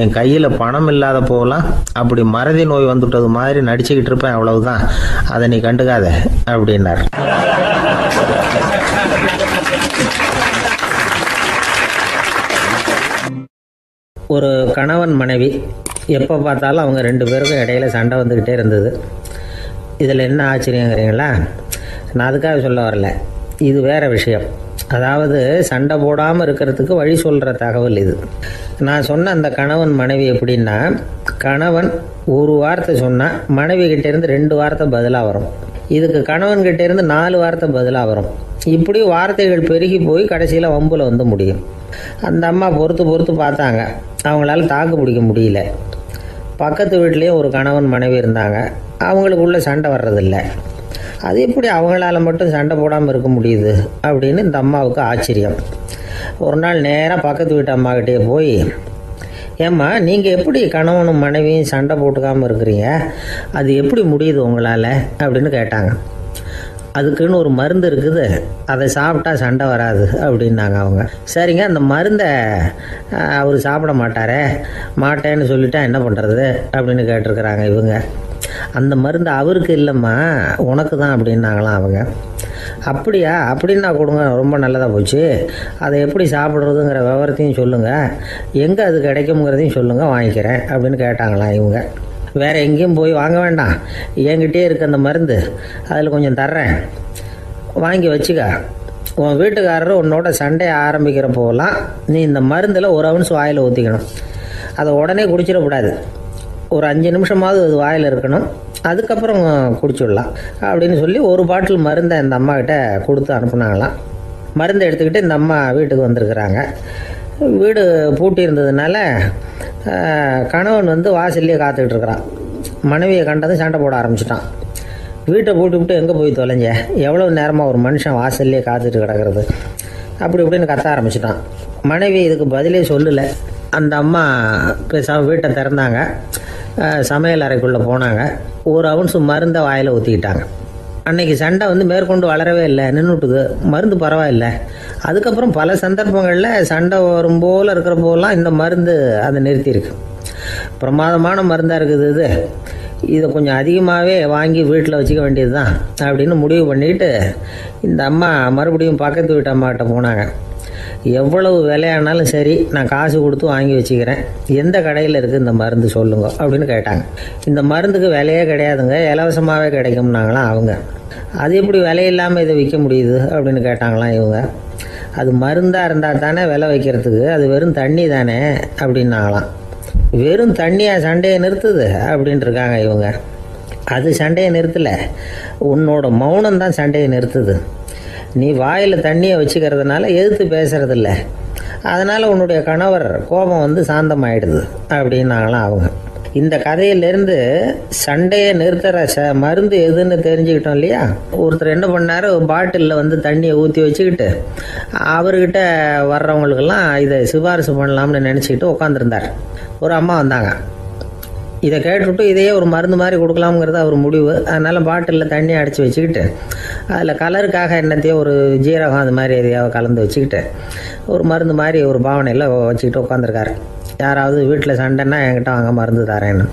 என் கையில் பணம் இல்லாத போகலாம் அப்படி மறதி நோய் வந்துவிட்டது மாதிரி நடிச்சுக்கிட்டு இருப்பேன், அவ்வளவுதான், அதை நீ கண்டுக்காத அப்படின்னார். ஒரு கணவன் மனைவி எப்போ பார்த்தாலும் அவங்க 2 பேருக்கும் இடையில சண்டை வந்துக்கிட்டே இருந்தது. இதில் என்ன ஆச்சரியங்கிறீங்களா? நான் அதுக்காக சொல்ல வரல, இது வேற விஷயம். அதாவது சண்டை போடாமல் இருக்கிறதுக்கு வழி சொல்கிற தகவல் இது. நான் சொன்ன அந்த கணவன் மனைவி எப்படின்னா, கணவன் ஒரு வார்த்தை சொன்னால் மனைவி கிட்டேருந்து 2 வார்த்தை பதிலாக வரும். இதுக்கு கணவன் கிட்டேருந்து 4 வார்த்தை பதிலாக வரும். இப்படி வார்த்தைகள் பெருகி போய் கடைசியில் வம்பில் வந்து முடியும். அந்த அம்மா பொறுத்து பார்த்தாங்க, அவங்களால தாக்கு பிடிக்க முடியல. பக்கத்து வீட்லேயே ஒரு கணவன் மனைவி இருந்தாங்க, அவங்களுக்குள்ள சண்டை வர்றதில்லை. அது எப்படி அவங்களால மட்டும் சண்டை போடாமல் இருக்க முடியுது அப்படின்னு இந்த அம்மாவுக்கு ஆச்சரியம். ஒரு நாள் நேராக பக்கத்து வீட்டு அம்மாக்கிட்டே போய், ஏம்மா, நீங்கள் எப்படி கணவனும் மனைவியும் சண்டை போட்டுக்காமல் இருக்கிறீங்க, அது எப்படி முடியுது உங்களால் அப்படின்னு கேட்டாங்க. அதுக்குன்னு ஒரு மருந்து இருக்குது, அதை சாப்பிட்டா சண்டை வராது அப்படின்னாங்க அவங்க. சரிங்க, அந்த மருந்தை அவர் சாப்பிட மாட்டேன்னு சொல்லிட்டா என்ன பண்ணுறது அப்படின்னு கேட்டிருக்கிறாங்க இவங்க. அந்த மருந்து அவருக்கு இல்லைம்மா, உனக்கு தான் அப்படின்னாங்களாம் அவங்க. அப்படியா, அப்படின்னா கொடுங்க, ரொம்ப நல்லதாக போச்சு. அதை எப்படி சாப்பிட்றதுங்கிற விவரத்தையும் சொல்லுங்கள், எங்கே அது கிடைக்குங்கிறதையும் சொல்லுங்கள், வாங்கிக்கிறேன் அப்படின்னு கேட்டாங்களாம் இவங்க. வேறு எங்கேயும் போய் வாங்க வேண்டாம், என்கிட்டே இருக்க அந்த மருந்து அதில் கொஞ்சம் தர்றேன், வாங்கி வச்சுக்க. உன் வீட்டுக்காரர் உன்னோட சண்டையை ஆரம்பிக்கிறப்போலாம் நீ இந்த மருந்தில் ஒரு அவுன்ஸ் வாயில் ஊற்றிக்கணும். அதை உடனே குடிச்சிடக்கூடாது, ஒரு 5 நிமிஷமாவது அது வாயில் இருக்கணும், அதுக்கப்புறம் குடிச்சிடலாம் அப்படின்னு சொல்லி ஒரு பாட்டில் மருந்தை இந்த அம்மாக்கிட்ட கொடுத்து அனுப்புனாங்களாம். மருந்தை எடுத்துக்கிட்டு இந்த அம்மா வீட்டுக்கு வந்திருக்கிறாங்க. வீடு பூட்டி இருந்ததுனால கணவன் வாசல்லையே காத்துக்கிட்டு இருக்கிறான். மனைவியை கண்டதும் சண்டை போட ஆரம்பிச்சிட்டான். வீட்டை பூட்டி விட்டு எங்கே போய் தொலைஞ்ச, எவ்வளோ நேரமாக ஒரு மனுஷன் வாசல்லையே காத்துட்டு கிடக்கிறது அப்படி இப்படின்னு கத்த ஆரம்பிச்சிட்டான். மனைவி இதுக்கு பதிலே சொல்லலை. அந்த அம்மா வீட்டை திறந்தாங்க, சமையல் அறைக்குள்ளே போனாங்க, ஒரு அவுன்ஸ் மருந்தை வாயில் ஊற்றிக்கிட்டாங்க. அன்னைக்கு சண்டை மேற்கொண்டு வளரவே இல்லை, நின்றுட்டுது. மருந்து பரவாயில்லை. அதுக்கப்புறம் பல சந்தர்ப்பங்களில் சண்டை வரும் போல் இருக்கிற போலாம் இந்த மருந்து அதை நிறுத்தியிருக்கு. பிரமாதமான மருந்தாக இருக்குது இதை கொஞ்சம் அதிகமாகவே வாங்கி வீட்டில் வச்சுக்க வேண்டியது தான் அப்படின்னு முடிவு பண்ணிக்கிட்டு இந்த அம்மா மறுபடியும் பக்கத்து வீட்டு அம்மாக்கிட்ட போனாங்க. எவ்வளவு விலையானாலும் சரி, நான் காசு கொடுத்து வாங்கி வச்சுக்கிறேன், எந்த கடையில் இருக்குது இந்த மருந்து சொல்லுங்க அப்படின்னு கேட்டாங்க. இந்த மருந்துக்கு விலையே கிடையாதுங்க, இலவசமாகவே கிடைக்கும்னாங்களாம் அவங்க. அது எப்படி விலையில்லாமல் இதை விற்க முடியுது அப்படின்னு கேட்டாங்களாம் இவங்க. அது மருந்தாக இருந்தால் தானே விலை வைக்கிறதுக்கு, அது வெறும் தண்ணி தானே அப்படின்னாங்களாம். வெறும் தண்ணியாக சண்டையை நிறுத்துது அப்படின்ட்டு இருக்காங்க இவங்க. அது சண்டையை நிறுத்தலை, உன்னோட மௌனம் தான் சண்டையை நிறுத்துது. நீ வாயில் தண்ணியை வச்சுக்கிறதுனால எதிர்த்து பேசுறதில்ல, அதனால் உன்னுடைய கணவர் கோபம் சாந்தமாயிடுது அப்படின்னாங்களாம் அவங்க. இந்த கதையிலேருந்து சண்டையை நிறுத்துகிற மருந்து எதுன்னு தெரிஞ்சுக்கிட்டோம் இல்லையா. ஒருத்தர் என்ன பண்ணார், பாட்டிலில் தண்ணியை ஊற்றி வச்சுக்கிட்டு அவர்கிட்ட வர்றவங்களுக்கெல்லாம் இதை சிபாரிசு பண்ணலாம்னு நினச்சிக்கிட்டு உட்காந்துருந்தார். ஒரு அம்மா வந்தாங்க. இதை கேட்டுவிட்டு இதையே ஒரு மருந்து மாதிரி கொடுக்கலாம்ங்கிறது அவர் முடிவு. அதனால் பாட்டிலில் தண்ணியை அடித்து வச்சுக்கிட்டு அதில் கலருக்காக என்னத்தையோ ஒரு ஜீரகம் அது மாதிரி எதையாவது கலந்து வச்சுக்கிட்டு ஒரு மருந்து மாதிரி ஒரு பாவனையில் வச்சுக்கிட்டு உட்காந்துருக்காரு. யாராவது வீட்டில் சண்டைன்னா என்கிட்ட வாங்க மருந்து தரேன்னு.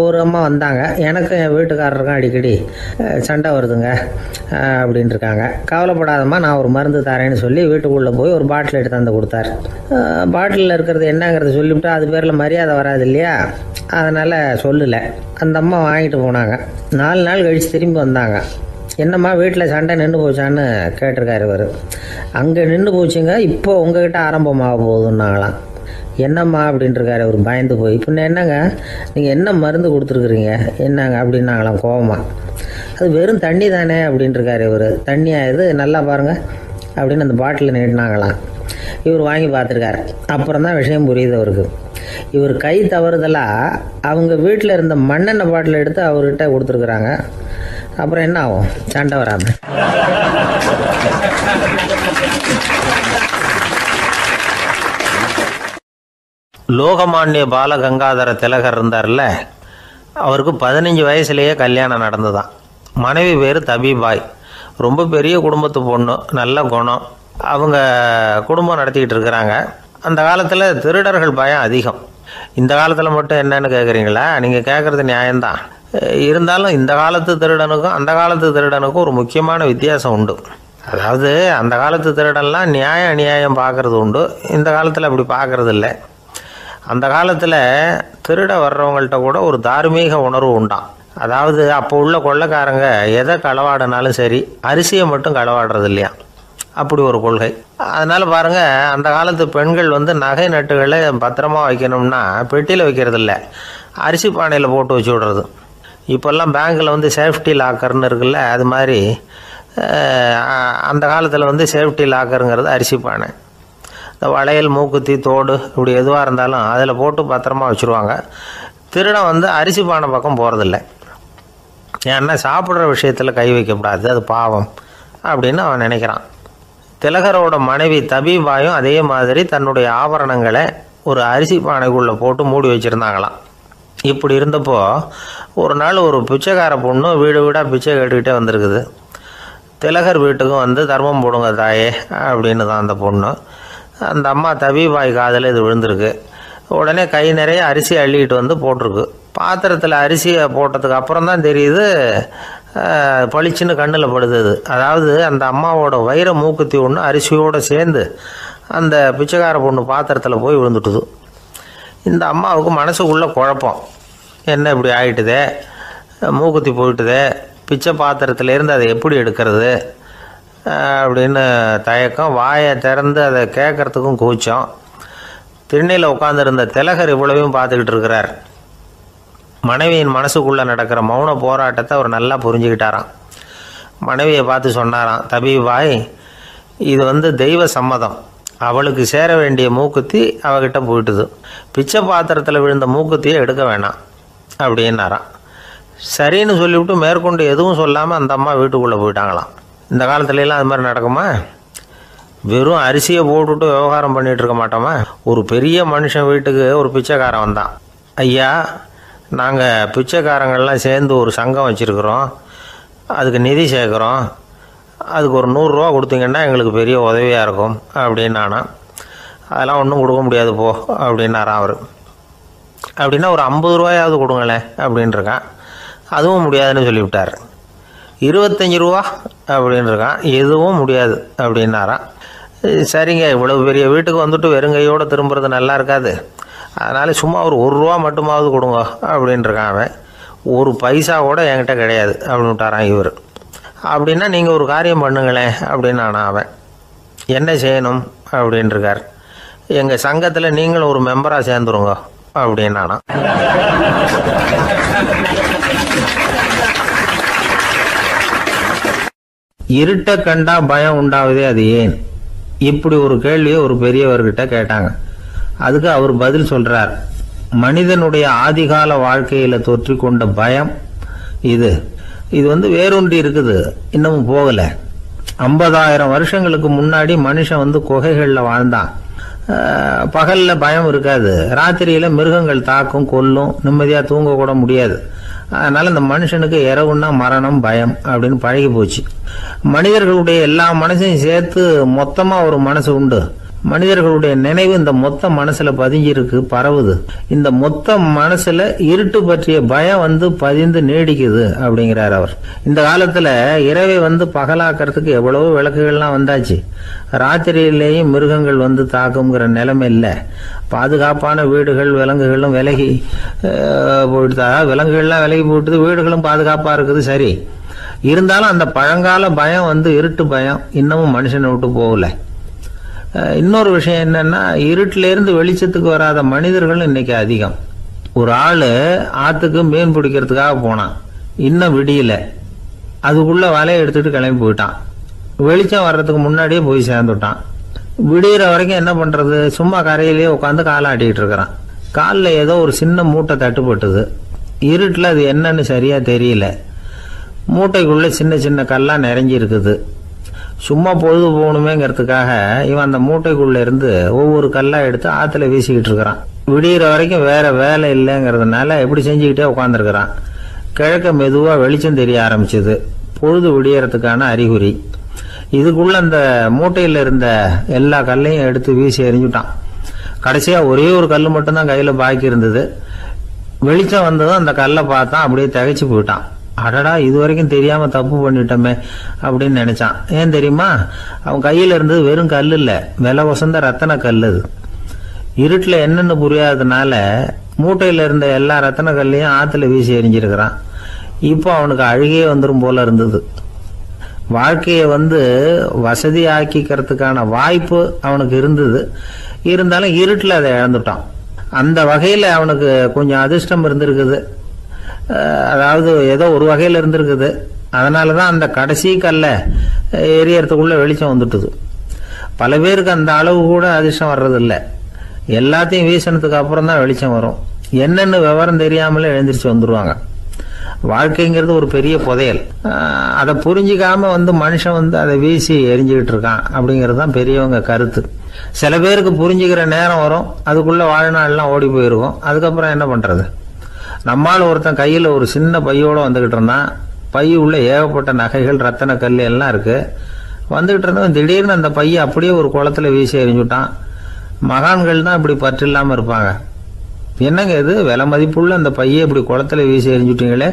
ஒரு அம்மா வந்தாங்க. எனக்கும் என் வீட்டுக்காரருக்கும் அடிக்கடி சண்டை வருதுங்க அப்படின்ட்டு இருக்காங்க. கவலைப்படாதம்மா, நான் ஒரு மருந்து தரேன்னு சொல்லி வீட்டுக்குள்ளே போய் ஒரு பாட்டில் எடுத்து வந்து கொடுத்தாரு. பாட்டிலில் இருக்கிறது என்னங்கிறத சொல்லிவிட்டு அது பேரில் மரியாதை வராது இல்லையா, அதனால் சொல்லலை. அந்த அம்மா வாங்கிட்டு போனாங்க. 4 நாள் கழித்து திரும்பி வந்தாங்க. என்னம்மா வீட்டில் சண்டை நின்று போச்சான்னு கேட்டிருக்காரு இவர். அங்கே நின்று போச்சுங்க, இப்போ உங்ககிட்ட ஆரம்பமாக போகுதுன்னாங்களாம். என்னம்மா அப்படின்ட்டுருக்காரு அவர் பயந்து போய். இப்போ என்னங்க நீங்கள் என்ன மருந்து கொடுத்துருக்குறீங்க என்னங்க அப்படின்னாங்களாம் கோபமாக. அது வெறும் தண்ணி தானே அப்படின்ட்டுருக்காரு இவர். தண்ணியாக இது நல்லா பாருங்கள் அப்படின்னு அந்த பாட்டிலில் நீட்டினாங்களாம். இவர் வாங்கி பார்த்துருக்காரு. அப்புறம் தான் விஷயம் புரியுது அவருக்கு. இவர் கை தவறுதலாக அவங்க வீட்டில் இருந்த மண்ணெண்ணெய் பாட்டில் எடுத்து அவர்கிட்ட கொடுத்துருக்குறாங்க. அப்புறம் என்ன ஆகும், சண்டை வராமல். லோகமானிய பாலகங்காதர திலகர் இருந்தார்ல, அவருக்கு 15 வயசுலேயே கல்யாணம் நடந்துதான். மனைவி பேர் தபிபாய். ரொம்ப பெரிய குடும்பத்து பொண்ணு, நல்ல குணம். அவங்க குடும்பம் நடத்திக்கிட்டு இருக்கிறாங்க. அந்த காலத்தில் திருடர்கள் பயம் அதிகம். இந்த காலத்தில் மட்டும் என்னன்னு கேட்குறீங்களா, நீங்கள் கேட்குறது நியாயம்தான். இருந்தாலும் இந்த காலத்து திருடனுக்கும் அந்த காலத்து திருடனுக்கும் ஒரு முக்கியமான வித்தியாசம் உண்டு. அதாவது அந்த காலத்து திருடன்லாம் நியாயம் அநியாயம் பார்க்குறது உண்டு, இந்த காலத்தில் அப்படி பார்க்குறது இல்லை. அந்த காலத்தில் திருட வர்றவங்கள்ட்ட கூட ஒரு தார்மீக உணர்வு உண்டாம். அதாவது அப்போ உள்ள கொள்ளைக்காரங்க எதை களவாடினாலும் சரி, அரிசியை மட்டும் களவாடுறது இல்லையா, அப்படி ஒரு கொள்கை. அதனால் பாருங்கள், அந்த காலத்து பெண்கள் நகை நட்டுகளை பத்திரமாக வைக்கணும்னா பெட்டியில் வைக்கிறது இல்லை, அரிசி பானையில் போட்டு வச்சு விடுறது. இப்போல்லாம் பேங்க்கில் சேஃப்டி லாக்கர்னு இருக்குல்ல, அது மாதிரி அந்த காலத்தில் சேஃப்டி லாக்கருங்கிறது அரிசி பானை. இந்த வளையல், மூக்குத்தி, தோடு இப்படி எதுவாக இருந்தாலும் அதில் போட்டு பத்திரமா வச்சுருவாங்க. திருடன் அரிசி பானை பக்கம் போகிறதில்ல. ஏன்னா சாப்பிட்ற விஷயத்தில் கை வைக்கக்கூடாது, அது பாவம் அப்படின்னு அவன் நினைக்கிறான். திலகரோட மனைவி தபிபாயும் அதே மாதிரி தன்னுடைய ஆபரணங்களை ஒரு அரிசி பானைக்குள்ளே போட்டு மூடி வச்சுருந்தாங்களாம். இப்படி இருந்தப்போ ஒரு நாள் ஒரு பிச்சைக்கார பொண்ணு வீடு வீடாக பிச்சை கேட்டுக்கிட்டே வந்திருக்குது. திலகர் வீட்டுக்கும் வந்து தர்மம் போடுங்க தாயே அப்படின்னு தான் அந்த பொண்ணு. அந்த அம்மா தபிபாய் காதில் இது விழுந்திருக்கு. உடனே கை நிறைய அரிசி அள்ளிக்கிட்டு வந்து போட்டிருக்கு. பாத்திரத்தில் அரிசியை போட்டதுக்கு அப்புறம் தான் தெரியுது பளிச்சுன்னு கண்ணில் படுது. அதாவது அந்த அம்மாவோட வைர மூக்குத்தி ஒன்று அரிசியோடு சேர்ந்து அந்த பிச்சைக்கார பொண்ணு பாத்திரத்தில் போய் விழுந்துட்டுது. இந்த அம்மாவுக்கு மனசுக்குள்ளே குழப்பம், என்ன இப்படி ஆகிட்டுதே, மூக்குத்தி போயிட்டுதே, பிச்சை பாத்திரத்துலேருந்து அதை எப்படி எடுக்கிறது அப்படின்னு தயக்கம், வாயை திறந்து அதை கேட்குறதுக்கும் கூச்சம். திருநீல உட்காந்துருந்த திலகர் இவ்வளவையும் பார்த்துக்கிட்டு இருக்கிறார். மனைவியின் மனசுக்குள்ளே நடக்கிற மௌன போராட்டத்தை அவர் நல்லா புரிஞ்சுக்கிட்டாராம். மனைவியை பார்த்து சொன்னாராம், தபிபாய், இது வந்து தெய்வ சம்மதம், அவளுக்கு சேர வேண்டிய மூக்குத்தி அவகிட்ட போயிட்டுது, பிச்சை பாத்திரத்தில் விழுந்த மூக்குத்தியை எடுக்க வேணாம் அப்படின்னாராம். சரின்னு சொல்லிவிட்டு மேற்கொண்டு எதுவும் சொல்லாமல் அந்த அம்மா வீட்டுக்குள்ளே போயிட்டாங்களாம். இந்த காலத்துலலாம் அது மாதிரி நடக்குமா? வெறும் அரிசியை போட்டுவிட்டு விவகாரம் பண்ணிகிட்டு இருக்க மாட்டோமா? ஒரு பெரிய மனுஷன் வீட்டுக்கு ஒரு பிச்சைக்காரன் வந்தான். ஐயா, நாங்கள் பிச்சைக்காரங்கள்லாம் சேர்ந்து ஒரு சங்கம் வச்சுருக்குறோம், அதுக்கு நிதி சேர்க்குறோம், அதுக்கு ஒரு 100 ரூபா கொடுத்தீங்கன்னா எங்களுக்கு பெரிய உதவியாக இருக்கும் அப்படின்னானா. அதெல்லாம் ஒன்றும் கொடுக்க முடியாது போ அப்படின்னாரான் அவர். அப்படின்னா ஒரு 50 ரூபாயாவது கொடுங்களேன் அப்படின்ட்டுருக்கான். அதுவும் முடியாதுன்னு சொல்லிவிட்டார். 25 ரூபா அப்படின்ட்டுருக்கான். எதுவும் முடியாது அப்படின்னாரான். சரிங்க, இவ்வளவு பெரிய வீட்டுக்கு வந்துட்டு வெறுங்கையோடு திரும்புறது நல்லா இருக்காது, அதனால் சும்மா ஒரு 1 ரூபா மட்டுமாவது கொடுங்க அப்படின்ட்டுருக்கான் அவன். ஒரு பைசா கூட என்கிட்ட கிடையாது அப்படின்னு விட்டாரான் இவர். அப்படின்னா நீங்கள் ஒரு காரியம் பண்ணுங்களேன் அப்படின்னானா அவன். என்ன செய்யணும் அப்படின்ட்டுருக்கார். எங்கள் சங்கத்தில் நீங்களும் ஒரு மெம்பராக சேர்ந்துருங்க அப்படின்னானா. இருட்ட கண்டா பயம் உண்டாவதே அது ஏன்? இப்படி ஒரு கேள்வியை ஒரு பெரியவர்கிட்ட கேட்டாங்க. அதுக்கு அவர் பதில் சொல்றார், மனிதனுடைய ஆதிகால வாழ்க்கையில தொற்றி கொண்ட பயம் இது வந்து வேரூன்றி இருக்குது, இன்னமும் போகல. 50,000 வருஷங்களுக்கு முன்னாடி மனுஷன் வந்து குகைகளில் வாழ்ந்தான். பகல்ல பயம் இருக்காது, ராத்திரியில மிருகங்கள் தாக்கும், கொல்லும், நிம்மதியா தூங்க கூட முடியாது. அதனால இந்த மனுஷனுக்கு இரவுன்னா மரணம், பயம் அப்படின்னு பழகி போச்சு. மனிதர்களுடைய எல்லா மனசையும் சேர்த்து மொத்தமா ஒரு மனசு உண்டு. மனிதர்களுடைய நினைவு இந்த மொத்த மனசுல பதிஞ்சிருக்கு, பரவுது. இந்த மொத்த மனசுல இருட்டு பற்றிய பயம் வந்து பதிந்து நீடிக்குது அப்படிங்கிறார் அவர். இந்த காலத்துல இரவை வந்து பகலாக்கிறதுக்கு எவ்வளவோ விளக்குகள்லாம் வந்தாச்சு. ராத்திரியிலேயும் மிருகங்கள் வந்து தாக்குங்கிற நிலைமை இல்லை. பாதுகாப்பான வீடுகள், விலங்குகளும் விலகி போயிட்டு, விலங்குகள்லாம் விலகி போயிட்டு, வீடுகளும் பாதுகாப்பா இருக்குது. சரி, இருந்தாலும் அந்த பழங்கால பயம் வந்து இருட்டு பயம் இன்னமும் மனுஷனை விட்டு போகல. இன்னொரு விஷயம் என்னன்னா, இருட்டிலேருந்து வெளிச்சத்துக்கு வராத மனிதர்கள் இன்னைக்கு அதிகம். ஒரு ஆளு ஆத்துக்கு மீன் பிடிக்கிறதுக்காக போனான், இன்னும் விடியல, அதுக்குள்ள வலையை எடுத்துட்டு கிளம்பி போயிட்டான். வெளிச்சம் வர்றதுக்கு முன்னாடியே போய் சேர்ந்துட்டான். விடிகிற வரைக்கும் என்ன பண்றது, சும்மா கரையிலேயே உட்காந்து காலாட்டிக்கிட்டு இருக்கிறான். காலில் ஏதோ ஒரு சின்ன மூட்டை தட்டுப்பட்டுது. இருட்டில் அது என்னன்னு சரியா தெரியல. மூட்டைக்குள்ள சின்ன சின்ன கல்லா நிறைஞ்சி இருக்குது. சும்மா பொழுது போகணுமேங்கிறதுக்காக இவன் அந்த மூட்டைக்குள்ள இருந்து ஒவ்வொரு கல்லா எடுத்து ஆத்துல வீசிக்கிட்டு இருக்கிறான். விடிகிற வரைக்கும் வேற வேலை இல்லைங்கிறதுனால எப்படி செஞ்சுக்கிட்டே உட்காந்துருக்கிறான். கிழக்க மெதுவா வெளிச்சம் தெரிய ஆரம்பிச்சது. பொழுது விடியறதுக்கான அறிகுறி. இதுக்குள்ள அந்த மூட்டையில இருந்த எல்லா கல்லையும் எடுத்து வீசி எறிஞ்சுட்டான். கடைசியா ஒரே ஒரு கல் மட்டும்தான் கையில பாக்கி இருந்தது. வெளிச்சம் வந்ததும் அந்த கல்லை பார்த்தான், அப்படியே திகைச்சு போயிட்டான். அடடா, இது வரைக்கும் தெரியாம தப்பு பண்ணிட்டோமே அப்படின்னு நினைச்சான். ஏன் தெரியுமா, அவன் கையில இருந்தது வெறும் கல் இல்ல, விலை வசந்த ரத்தன கல். அது இருட்டுல என்னன்னு புரியாததுனால மூட்டையில இருந்த எல்லா ரத்தன கல்லையும் ஆத்துல வீசி எறிஞ்சிருக்கிறான். இப்போ அவனுக்கு அழுகையே வந்துடும் போல இருந்தது. வாழ்க்கையை வந்து வசதி ஆக்கிக்கிறதுக்கான வாய்ப்பு அவனுக்கு இருந்தது, இருந்தாலும் இருட்டுல அதை இழந்துட்டான். அந்த வகையில அவனுக்கு கொஞ்சம் அதிர்ஷ்டம் இருந்திருக்குது. அதாவது ஏதோ ஒரு வகையில் இருந்திருக்குது. அதனாலதான் அந்த கடைசி கல்ல எரியறதுக்குள்ள வெளிச்சம் வந்துட்டுது. பல பேருக்கு அந்த அளவு கூட அதிர்ஷ்டம் வர்றதில்லை. எல்லாத்தையும் வீசினதுக்கு அப்புறம் தான் வெளிச்சம் வரும். என்னன்னு விவரம் தெரியாமலே எழுந்திரிச்சு வந்துடுவாங்க. வாழ்க்கைங்கிறது ஒரு பெரிய புதையல். அதை புரிஞ்சிக்காம மனுஷன் அதை வீசி எரிஞ்சுக்கிட்டு இருக்கான் அப்படிங்கிறது தான் பெரியவங்க கருத்து. சில பேருக்கு புரிஞ்சுக்கிற நேரம் வரும், அதுக்குள்ள வாழ்நாள்லாம் ஓடி போயிருக்கும். அதுக்கப்புறம் என்ன பண்றது? நம்மால் ஒருத்தன் கையில் ஒரு சின்ன பையோட வந்துகிட்டு இருந்தான். பை உள்ள ஏகப்பட்ட நகைகள், ரத்தன கல் எல்லாம் இருக்கு. வந்துகிட்டு இருந்தவன் திடீர்னு அந்த பையை அப்படியே ஒரு குளத்துல வீசி எறிஞ்சுட்டான். மகான்கள் தான் இப்படி பற்று இல்லாம இருப்பாங்க. என்னங்க இது விலை மதிப்புள்ள அந்த பையை இப்படி குளத்துல வீசி எறிஞ்சுட்டீங்களே,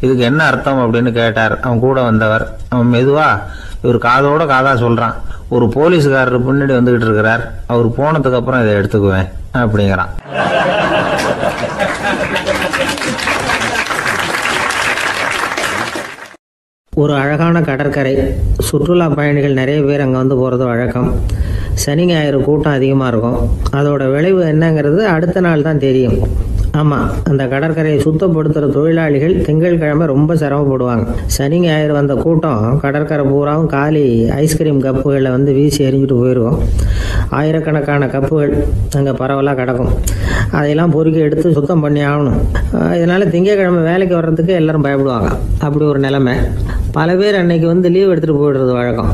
இதுக்கு என்ன அர்த்தம் அப்படின்னு கேட்டார் அவன் கூட வந்தவர். அவன் மெதுவா இவர் காதோட காதா சொல்றான், ஒரு போலீஸ்காரர் பின்னாடி வந்துகிட்டு இருக்கிறார், அவர் போனதுக்கு அப்புறம் இதை எடுத்துக்குவேன் அப்படிங்கிறான். ஒரு அழகான கடற்கரை, சுற்றுலா பயணிகள் நிறைய பேர் அங்கே போகிறது வழக்கம். சனி ஞாயிறு கூட்டம் அதிகமாக இருக்கும். அதோட விளைவு என்னங்கிறது அடுத்த நாள் தான் தெரியும். ஆமாம், அந்த கடற்கரையை சுத்தப்படுத்துகிற தொழிலாளிகள் திங்கட்கிழமை ரொம்ப சிரமப்படுவாங்க. சனி ஞாயிறு வந்த கூட்டம் கடற்கரை பூராவும் காலி ஐஸ்கிரீம் கப்புகளை வீசி எறிஞ்சிட்டு போயிடுவோம். ஆயிரக்கணக்கான கப்புகள் அங்கே பரவலாக கிடக்கும். அதையெல்லாம் பொறுக்கி எடுத்து சுத்தம் பண்ணி ஆகணும். இதனால் திங்கட்கிழமை வேலைக்கு வர்றதுக்கு எல்லாரும் பயப்படுவாங்க. அப்படி ஒரு நிலைமை. பல பேர் அன்னைக்கு லீவ் எடுத்துகிட்டு போயிடுறது வழக்கம்.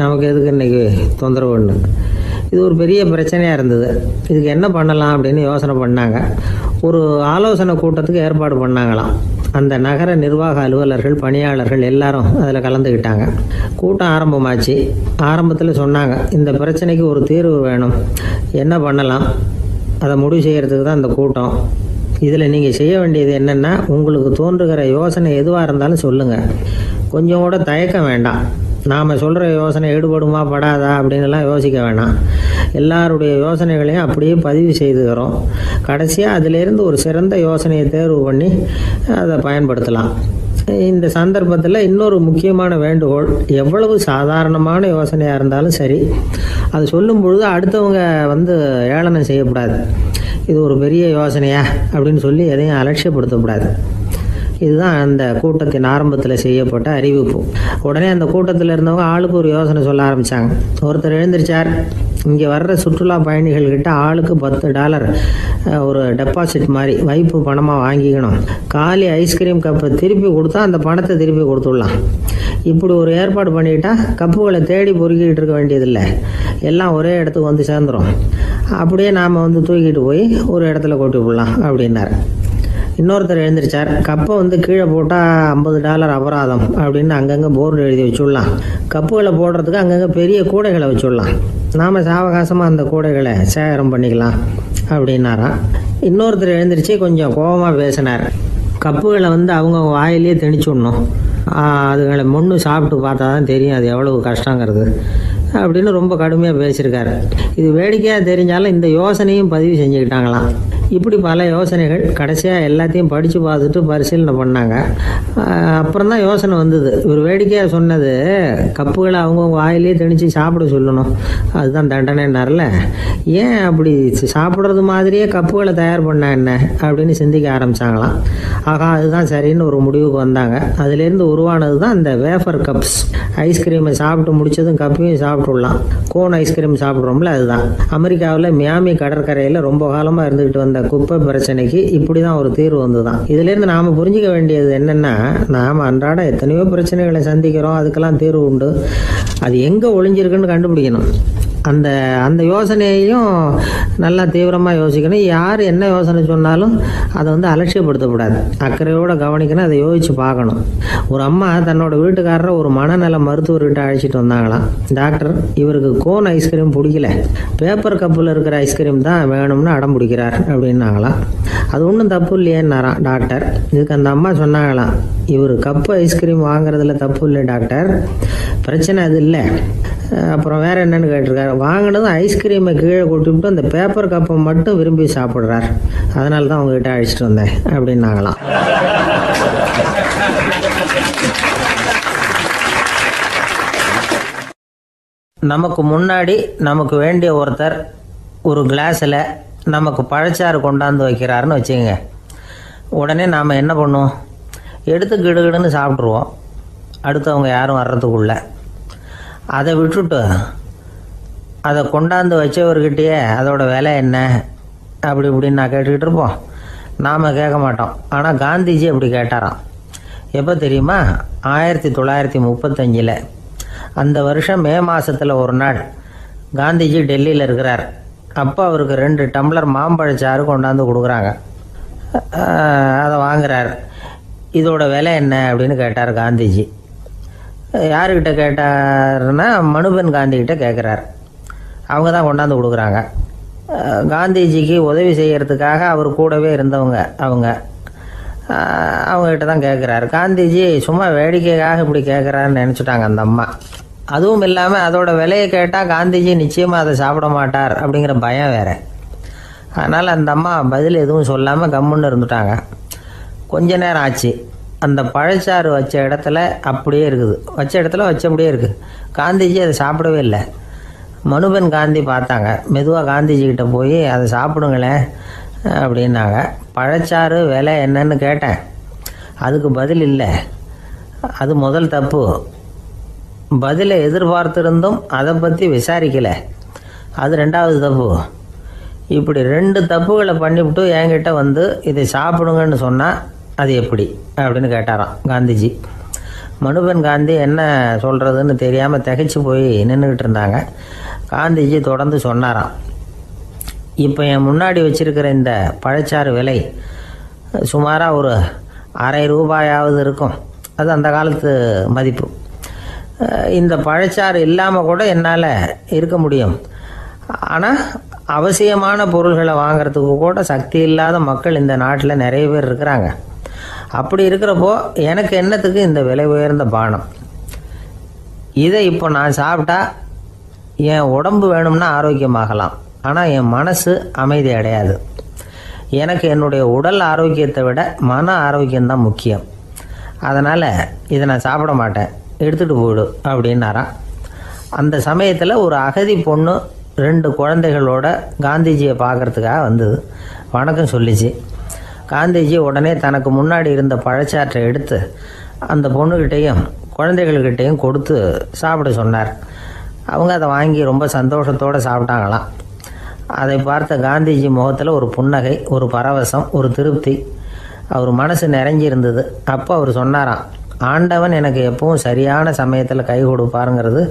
நமக்கு எதுக்கு இன்னைக்கு தொந்தரவுன்னு. இது ஒரு பெரிய பிரச்சனையாக இருந்தது. இதுக்கு என்ன பண்ணலாம் அப்படின்னு யோசனை பண்ணாங்க. ஒரு ஆலோசனை கூட்டத்துக்கு ஏற்பாடு பண்ணாங்களாம். அந்த நகர நிர்வாக அலுவலர்கள், பணியாளர்கள் எல்லாரும் அதில் கலந்துக்கிட்டாங்க. கூட்டம் ஆரம்பமாச்சு. ஆரம்பத்தில் சொன்னாங்க, இந்த பிரச்சனைக்கு ஒரு தீர்வு வேணும், என்ன பண்ணலாம், அதை முடிவு செய்கிறதுக்கு தான் இந்த கூட்டம். இதில் நீங்கள் செய்ய வேண்டியது என்னென்னா, உங்களுக்கு தோன்றுகிற யோசனை எதுவாக இருந்தாலும் சொல்லுங்கள். கொஞ்சம் கூட தயக்கம் வேண்டாம். நாம் சொல்கிற யோசனை ஈடுபடுமா படாதா அப்படின்லாம் யோசிக்க வேணாம். எல்லாருடைய யோசனைகளையும் அப்படியே பதிவு செய்துக்கிறோம். கடைசியாக அதிலேருந்து ஒரு சிறந்த யோசனையை தேர்வு பண்ணி அதை பயன்படுத்தலாம். இந்த சந்தர்ப்பத்தில் இன்னொரு முக்கியமான வேண்டுகோள், எவ்வளவு சாதாரணமான யோசனையாக இருந்தாலும் சரி, அது சொல்லும் பொழுது அடுத்தவங்க ஏளனம் செய்யக்கூடாது. இது ஒரு பெரிய யோசனையா அப்படின்னு சொல்லி எதையும் அலட்சியப்படுத்தக்கூடாது. இதுதான் அந்த கூட்டத்தின் ஆரம்பத்தில் செய்யப்பட்ட அறிவிப்பு. உடனே அந்த கூட்டத்தில் இருந்தவங்க ஆளுக்கு ஒரு யோசனை சொல்ல ஆரம்பித்தாங்க. ஒருத்தர் எழுந்திருச்சார், இங்கே வர்ற சுற்றுலா பயணிகள்கிட்ட ஆளுக்கு $10 ஒரு டெபாசிட் மாதிரி வைப்பு பணமாக வாங்கிக்கணும். காலி ஐஸ்கிரீம் கப்பை திருப்பி கொடுத்தா அந்த பணத்தை திருப்பி கொடுத்துடலாம். இப்படி ஒரு ஏற்பாடு பண்ணிக்கிட்டா கப்புகளை தேடி பொறுக்கிட்டு இருக்க வேண்டியதில்லை, எல்லாம் ஒரே இடத்துக்கு சேர்ந்துடும். அப்படியே நாம் தூக்கிட்டு போய் ஒரு இடத்துல கொட்டி விடலாம் அப்படின்னாரு. இன்னொருத்தர் எழுந்திருச்சார், கப்பை கீழே போட்டால் $50 அபராதம் அப்படின்னு அங்கங்கே போர்டு எழுதி வச்சுடலாம். கப்புகளை போடுறதுக்கு அங்கங்கே பெரிய கூடைகளை வச்சுடலாம். நாம் சாவகாசமாக அந்த கூடைகளை சேகரம் பண்ணிக்கலாம் அப்படின்னாராம். இன்னொருத்தர் எழுந்திரிச்சு கொஞ்சம் கோபமாக பேசினார். கப்புகளை அவங்க வாயிலே திணிச்சுடணும், அதுகளை முன்னு சாப்பிட்டு பார்த்தா தான் தெரியும் அது எவ்வளவு கஷ்டங்கிறது அப்படின்னு ரொம்ப கடுமையாக பேசியிருக்காரு. இது வேடிக்கையாக தெரிஞ்சாலும் இந்த யோசனையும் பதிவு செஞ்சுக்கிட்டாங்களாம். இப்படி பல யோசனைகள். கடைசியாக எல்லாத்தையும் படித்து பார்த்துட்டு பரிசீலனை பண்ணாங்க. அப்புறம் தான் யோசனை வந்தது. இவர் வேடிக்கையாக சொன்னது, கப்புகளை அவங்கவுங்க வாயிலே திணிச்சு சாப்பிட சொல்லணும், அதுதான் தண்டனைன்னார்ல, ஏன் அப்படி சாப்பிட்றது மாதிரியே கப்புகளை தயார் பண்ண என்ன அப்படின்னு சிந்திக்க ஆரம்பித்தாங்களாம். ஆகா, அதுதான் சரின்னு ஒரு முடிவுக்கு வந்தாங்க. அதுலேருந்து உருவானது தான் இந்த வேஃபர் கப்ஸ். ஐஸ்கிரீமை சாப்பிட்டு முடிச்சதும் கப்பையும் சாப்பிட்டுடலாம். கோன் ஐஸ்கிரீம் சாப்பிட்றோம்ல, அதுதான். அமெரிக்காவில் மியாமி கடற்கரையில் ரொம்ப காலமாக இருந்துக்கிட்டு வந்த குப்பை பிரச்சனைக்கு இப்படி தான் ஒரு தீர்வு வந்துதான். இதுலேருந்து நாம் புரிஞ்சிக்க வேண்டியது என்னென்னா, நாம் அன்றாட எத்தனையோ பிரச்சனைகளை சந்திக்கிறோம், அதுக்கெல்லாம் தீர்வு உண்டு. அது எங்கே ஒளிஞ்சிருக்குன்னு கண்டுபிடிக்கணும். அந்த யோசனையையும் நல்லா தீவிரமாக யோசிக்கணும். யார் என்ன யோசனை சொன்னாலும் அதை அலட்சியப்படுத்தக்கூடாது. அக்கறையோடு கவனிக்கணும், அதை யோசித்து பார்க்கணும். ஒரு அம்மா தன்னோட வீட்டுக்காரரை ஒரு மனநல மருத்துவர்கிட்ட அழைச்சிட்டு வந்தாங்களாம். டாக்டர், இவருக்கு கோன் ஐஸ்கிரீம் பிடிக்கல, பேப்பர் கப்பில் இருக்கிற ஐஸ்கிரீம் தான் வேணும்னு அடம் பிடிக்கிறார் அப்படின்னாங்களாம். அது ஒன்றும் தப்பு இல்லையேன்னாராம் டாக்டர். இதுக்கு அந்த அம்மா சொன்னாங்களாம், இவர் கப்பு ஐஸ்கிரீம் வாங்குறதுல தப்பு இல்லை டாக்டர், பிரச்சனை அது இல்லை. அப்புறம் வேற என்னன்னு கேட்டிருக்காரு. வாங்கினதும் ஐஸ்கிரீமை கீழே கொட்டிவிட்டு அந்த பேப்பர் கப்பை மட்டும் விரும்பி சாப்பிட்றார், அதனால தான் உங்ககிட்ட அழைச்சிட்டு வந்தேன் அப்படின்னாங்களாம். நமக்கு முன்னாடி நமக்கு வேண்டிய ஒருத்தர் ஒரு கிளாஸில் நமக்கு பழச்சாறு கொண்டாந்து வைக்கிறாருன்னு வச்சுக்கோங்க. உடனே நாம் என்ன பண்ணுவோம், எடுத்து கிடுகிடுன்னு சாப்பிட்ருவோம், அடுத்தவங்க யாரும் வர்றதுக்குள்ள. அதை விட்டுட்டு அதை கொண்டாந்து வச்சவர்கிட்டயே அதோட விலை என்ன அப்படி இப்படின்னு நான் கேட்டுக்கிட்டு இருப்போம். நாம் கேட்க மாட்டோம். ஆனால் காந்திஜி அப்படி கேட்டாராம். எப்போ தெரியுமா? 1935. அந்த வருஷம் மே மாதத்தில் ஒரு நாள் காந்திஜி டெல்லியில் இருக்கிறார். அப்போ அவருக்கு 2 டம்ளர் மாம்பழச்சாறு கொண்டாந்து கொடுக்குறாங்க. அதை வாங்குறார். இதோட விலை என்ன அப்படின்னு கேட்டார் காந்திஜி. யாருக்கிட்ட கேட்டார்னா மனுபென் காந்திகிட்ட கேட்குறார். அவங்க தான் கொண்டாந்து கொடுக்குறாங்க. காந்திஜிக்கு உதவி செய்கிறதுக்காக அவர் கூடவே இருந்தவங்க அவங்ககிட்ட தான் கேட்குறாரு. காந்திஜி சும்மா வேடிக்கைக்காக இப்படி கேட்குறாருன்னு நினச்சிட்டாங்க அந்த அம்மா. அதுவும் இல்லாமல் அதோட விலையை கேட்டால் காந்திஜி நிச்சயமாக அதை சாப்பிட மாட்டார் அப்படிங்கிற பயம் வேறு. அதனால் அந்த அம்மா பதில் எதுவும் சொல்லாமல் கம்முன்னு இருந்துட்டாங்க. கொஞ்ச நேரம் ஆச்சு. அந்த பழச்சாறு வச்ச இடத்துல அப்படியே இருக்குது. வச்சபடியே இருக்குது. காந்திஜி அதை சாப்பிடவே இல்லை. மனுபென் காந்தி பார்த்தாங்க. மெதுவாக காந்திஜிக்கிட்ட போய் அதை சாப்பிடுங்களேன் அப்படின்னாங்க. பழச்சாறு விலை என்னன்னு கேட்டேன். அதுக்கு பதில் இல்லை. அது முதல் தப்பு. பதிலை எதிர்பார்த்திருந்தும் அதை பற்றி விசாரிக்கலை. அது 2வது தப்பு. இப்படி 2 தப்புகளை பண்ணிவிட்டு என்கிட்ட வந்து இதை சாப்பிடுங்கன்னு சொன்னால் அது எப்படி அப்படின்னு கேட்டாராம் காந்திஜி. மனுபென் காந்தி என்ன சொல்கிறதுன்னு தெரியாமல் திகைச்சு போய் நின்றுக்கிட்டு இருந்தாங்க. காந்திஜி தொடர்ந்து சொன்னாராம், இப்போ என் முன்னாடி வச்சிருக்கிற இந்த பழச்சாறு விலை சுமாராக ஒரு ₹1/2 இருக்கும். அது அந்த காலத்து மதிப்பு. இந்த பழச்சாறு இல்லாமல் கூட என்னால் இருக்க முடியும். ஆனால் அவசியமான பொருள்களை வாங்கிறதுக்கு கூட சக்தி இல்லாத மக்கள் இந்த நாட்டில் நிறைய பேர் இருக்கிறாங்க. அப்படி இருக்கிறப்போ எனக்கு என்னத்துக்கு இந்த விலை உயர்ந்த பானம்? இதை இப்போ நான் சாப்பிட்டா என் உடம்பு வேணும்னா ஆரோக்கியமாகலாம், ஆனால் என் மனசு அமைதி அடையாது. எனக்கு என்னுடைய உடல் ஆரோக்கியத்தை விட மன ஆரோக்கியம்தான் முக்கியம். அதனால் இதை நான் சாப்பிட மாட்டேன், எடுத்துகிட்டு போயிடு அப்படின்னாராம். அந்த சமயத்தில் ஒரு அகதி பொண்ணு 2 குழந்தைகளோட காந்திஜியை பார்க்குறதுக்காக வந்தது. வணக்கம் சொல்லிச்சு. காந்திஜி உடனே தனக்கு முன்னாடி இருந்த பழச்சாற்றை எடுத்து அந்த பொண்ணுக்கிட்டையும் குழந்தைகள்கிட்டையும் கொடுத்து சாப்பிட சொன்னார். அவங்க அதை வாங்கி ரொம்ப சந்தோஷத்தோடு சாப்பிட்டாங்களாம். அதை பார்த்த காந்திஜி முகத்தில் ஒரு புன்னகை, ஒரு பரவசம், ஒரு திருப்தி. அவர் மனசு நிறைஞ்சி இருந்தது. அப்போ அவர் சொன்னாராம், ஆண்டவன் எனக்கு எப்பவும் சரியான சமயத்தில் கை கொடுப்பாருங்கிறது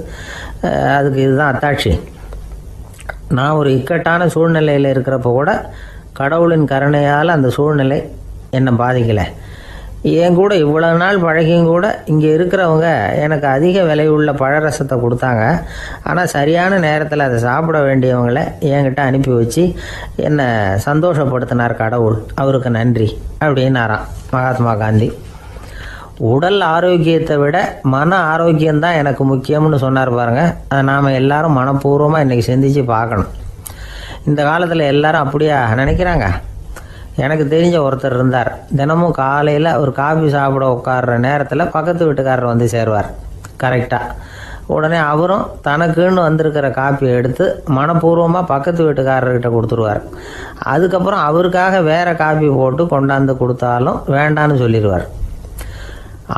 அதுக்கு இதுதான் அத்தாட்சி. நான் ஒரு இக்கட்டான சூழ்நிலையில் இருக்கிறப்போ கூட கடவுளின் கருணையால் அந்த சூழ்நிலை என்னை பாதிக்கலை. என் கூட இவ்வளோ நாள் பழகியும் கூட இங்கே இருக்கிறவங்க எனக்கு அதிக விலை உள்ள பழரசத்தை கொடுத்தாங்க. ஆனால் சரியான நேரத்தில் அதை சாப்பிட வேண்டியவங்களை என்கிட்ட அனுப்பி வச்சு என்னை சந்தோஷப்படுத்தினார் கடவுள். அவருக்கு நன்றி அப்படின்னாராம் மகாத்மா காந்தி. உடல் ஆரோக்கியத்தை விட மன ஆரோக்கியம்தான் எனக்கு முக்கியம்னு சொன்னார் பாருங்கள். அதை நாம் எல்லாரும் மனப்பூர்வமாக இன்றைக்கி சிந்திச்சு பார்க்கணும். இந்த காலத்தில் எல்லாரும் அப்படியா நினைக்கிறாங்க? எனக்கு தெரிஞ்ச ஒருத்தர் இருந்தார். தினமும் காலையில் ஒரு காஃபி சாப்பிட உட்கார்ற நேரத்தில் பக்கத்து வீட்டுக்காரர் வந்து சேருவார் கரெக்டாக. உடனே அவரும் தனக்குன்னு வந்திருக்கிற காப்பியை எடுத்து மனப்பூர்வமாக பக்கத்து வீட்டுக்காரர்கிட்ட கொடுத்துருவார். அதுக்கப்புறம் அவருக்காக வேறு காப்பி போட்டு கொண்டாந்து கொடுத்தாலும் வேண்டான்னு சொல்லிடுவார்.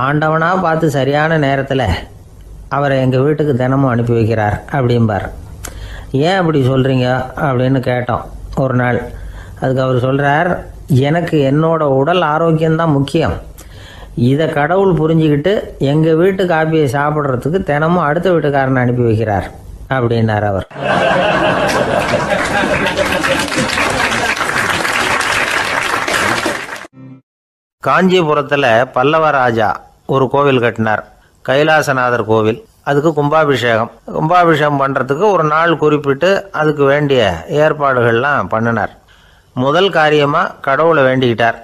ஆண்டவனாக பார்த்து சரியான நேரத்தில் அவரை எங்கள் வீட்டுக்கு தினமும் அனுப்பி வைக்கிறார் அப்படிம்பார். ஏன் அப்படி சொல்கிறீங்க அப்படின்னு கேட்டோம் ஒரு நாள். அதுக்கு அவர் சொல்கிறார், எனக்கு என்னோட உடல் ஆரோக்கியம்தான் முக்கியம். இதை கடவுள் புரிஞ்சுக்கிட்டு எங்கள் வீட்டு காப்பியை சாப்பிட்றதுக்கு தினமும் அடுத்த வீட்டுக்காரனை அனுப்பி வைக்கிறார் அப்படின்னார் அவர். காஞ்சிபுரத்தில் பல்லவ ராஜா ஒரு கோவில் கட்டினார், கைலாசநாதர் கோவில். அதுக்கு கும்பாபிஷேகம் பண்ணுறதுக்கு ஒரு நாள் குறிப்பிட்டு அதுக்கு வேண்டிய ஏற்பாடுகள்லாம் பண்ணினார். முதல் காரியமாக கடவுளை வேண்டிக்கிட்டார்,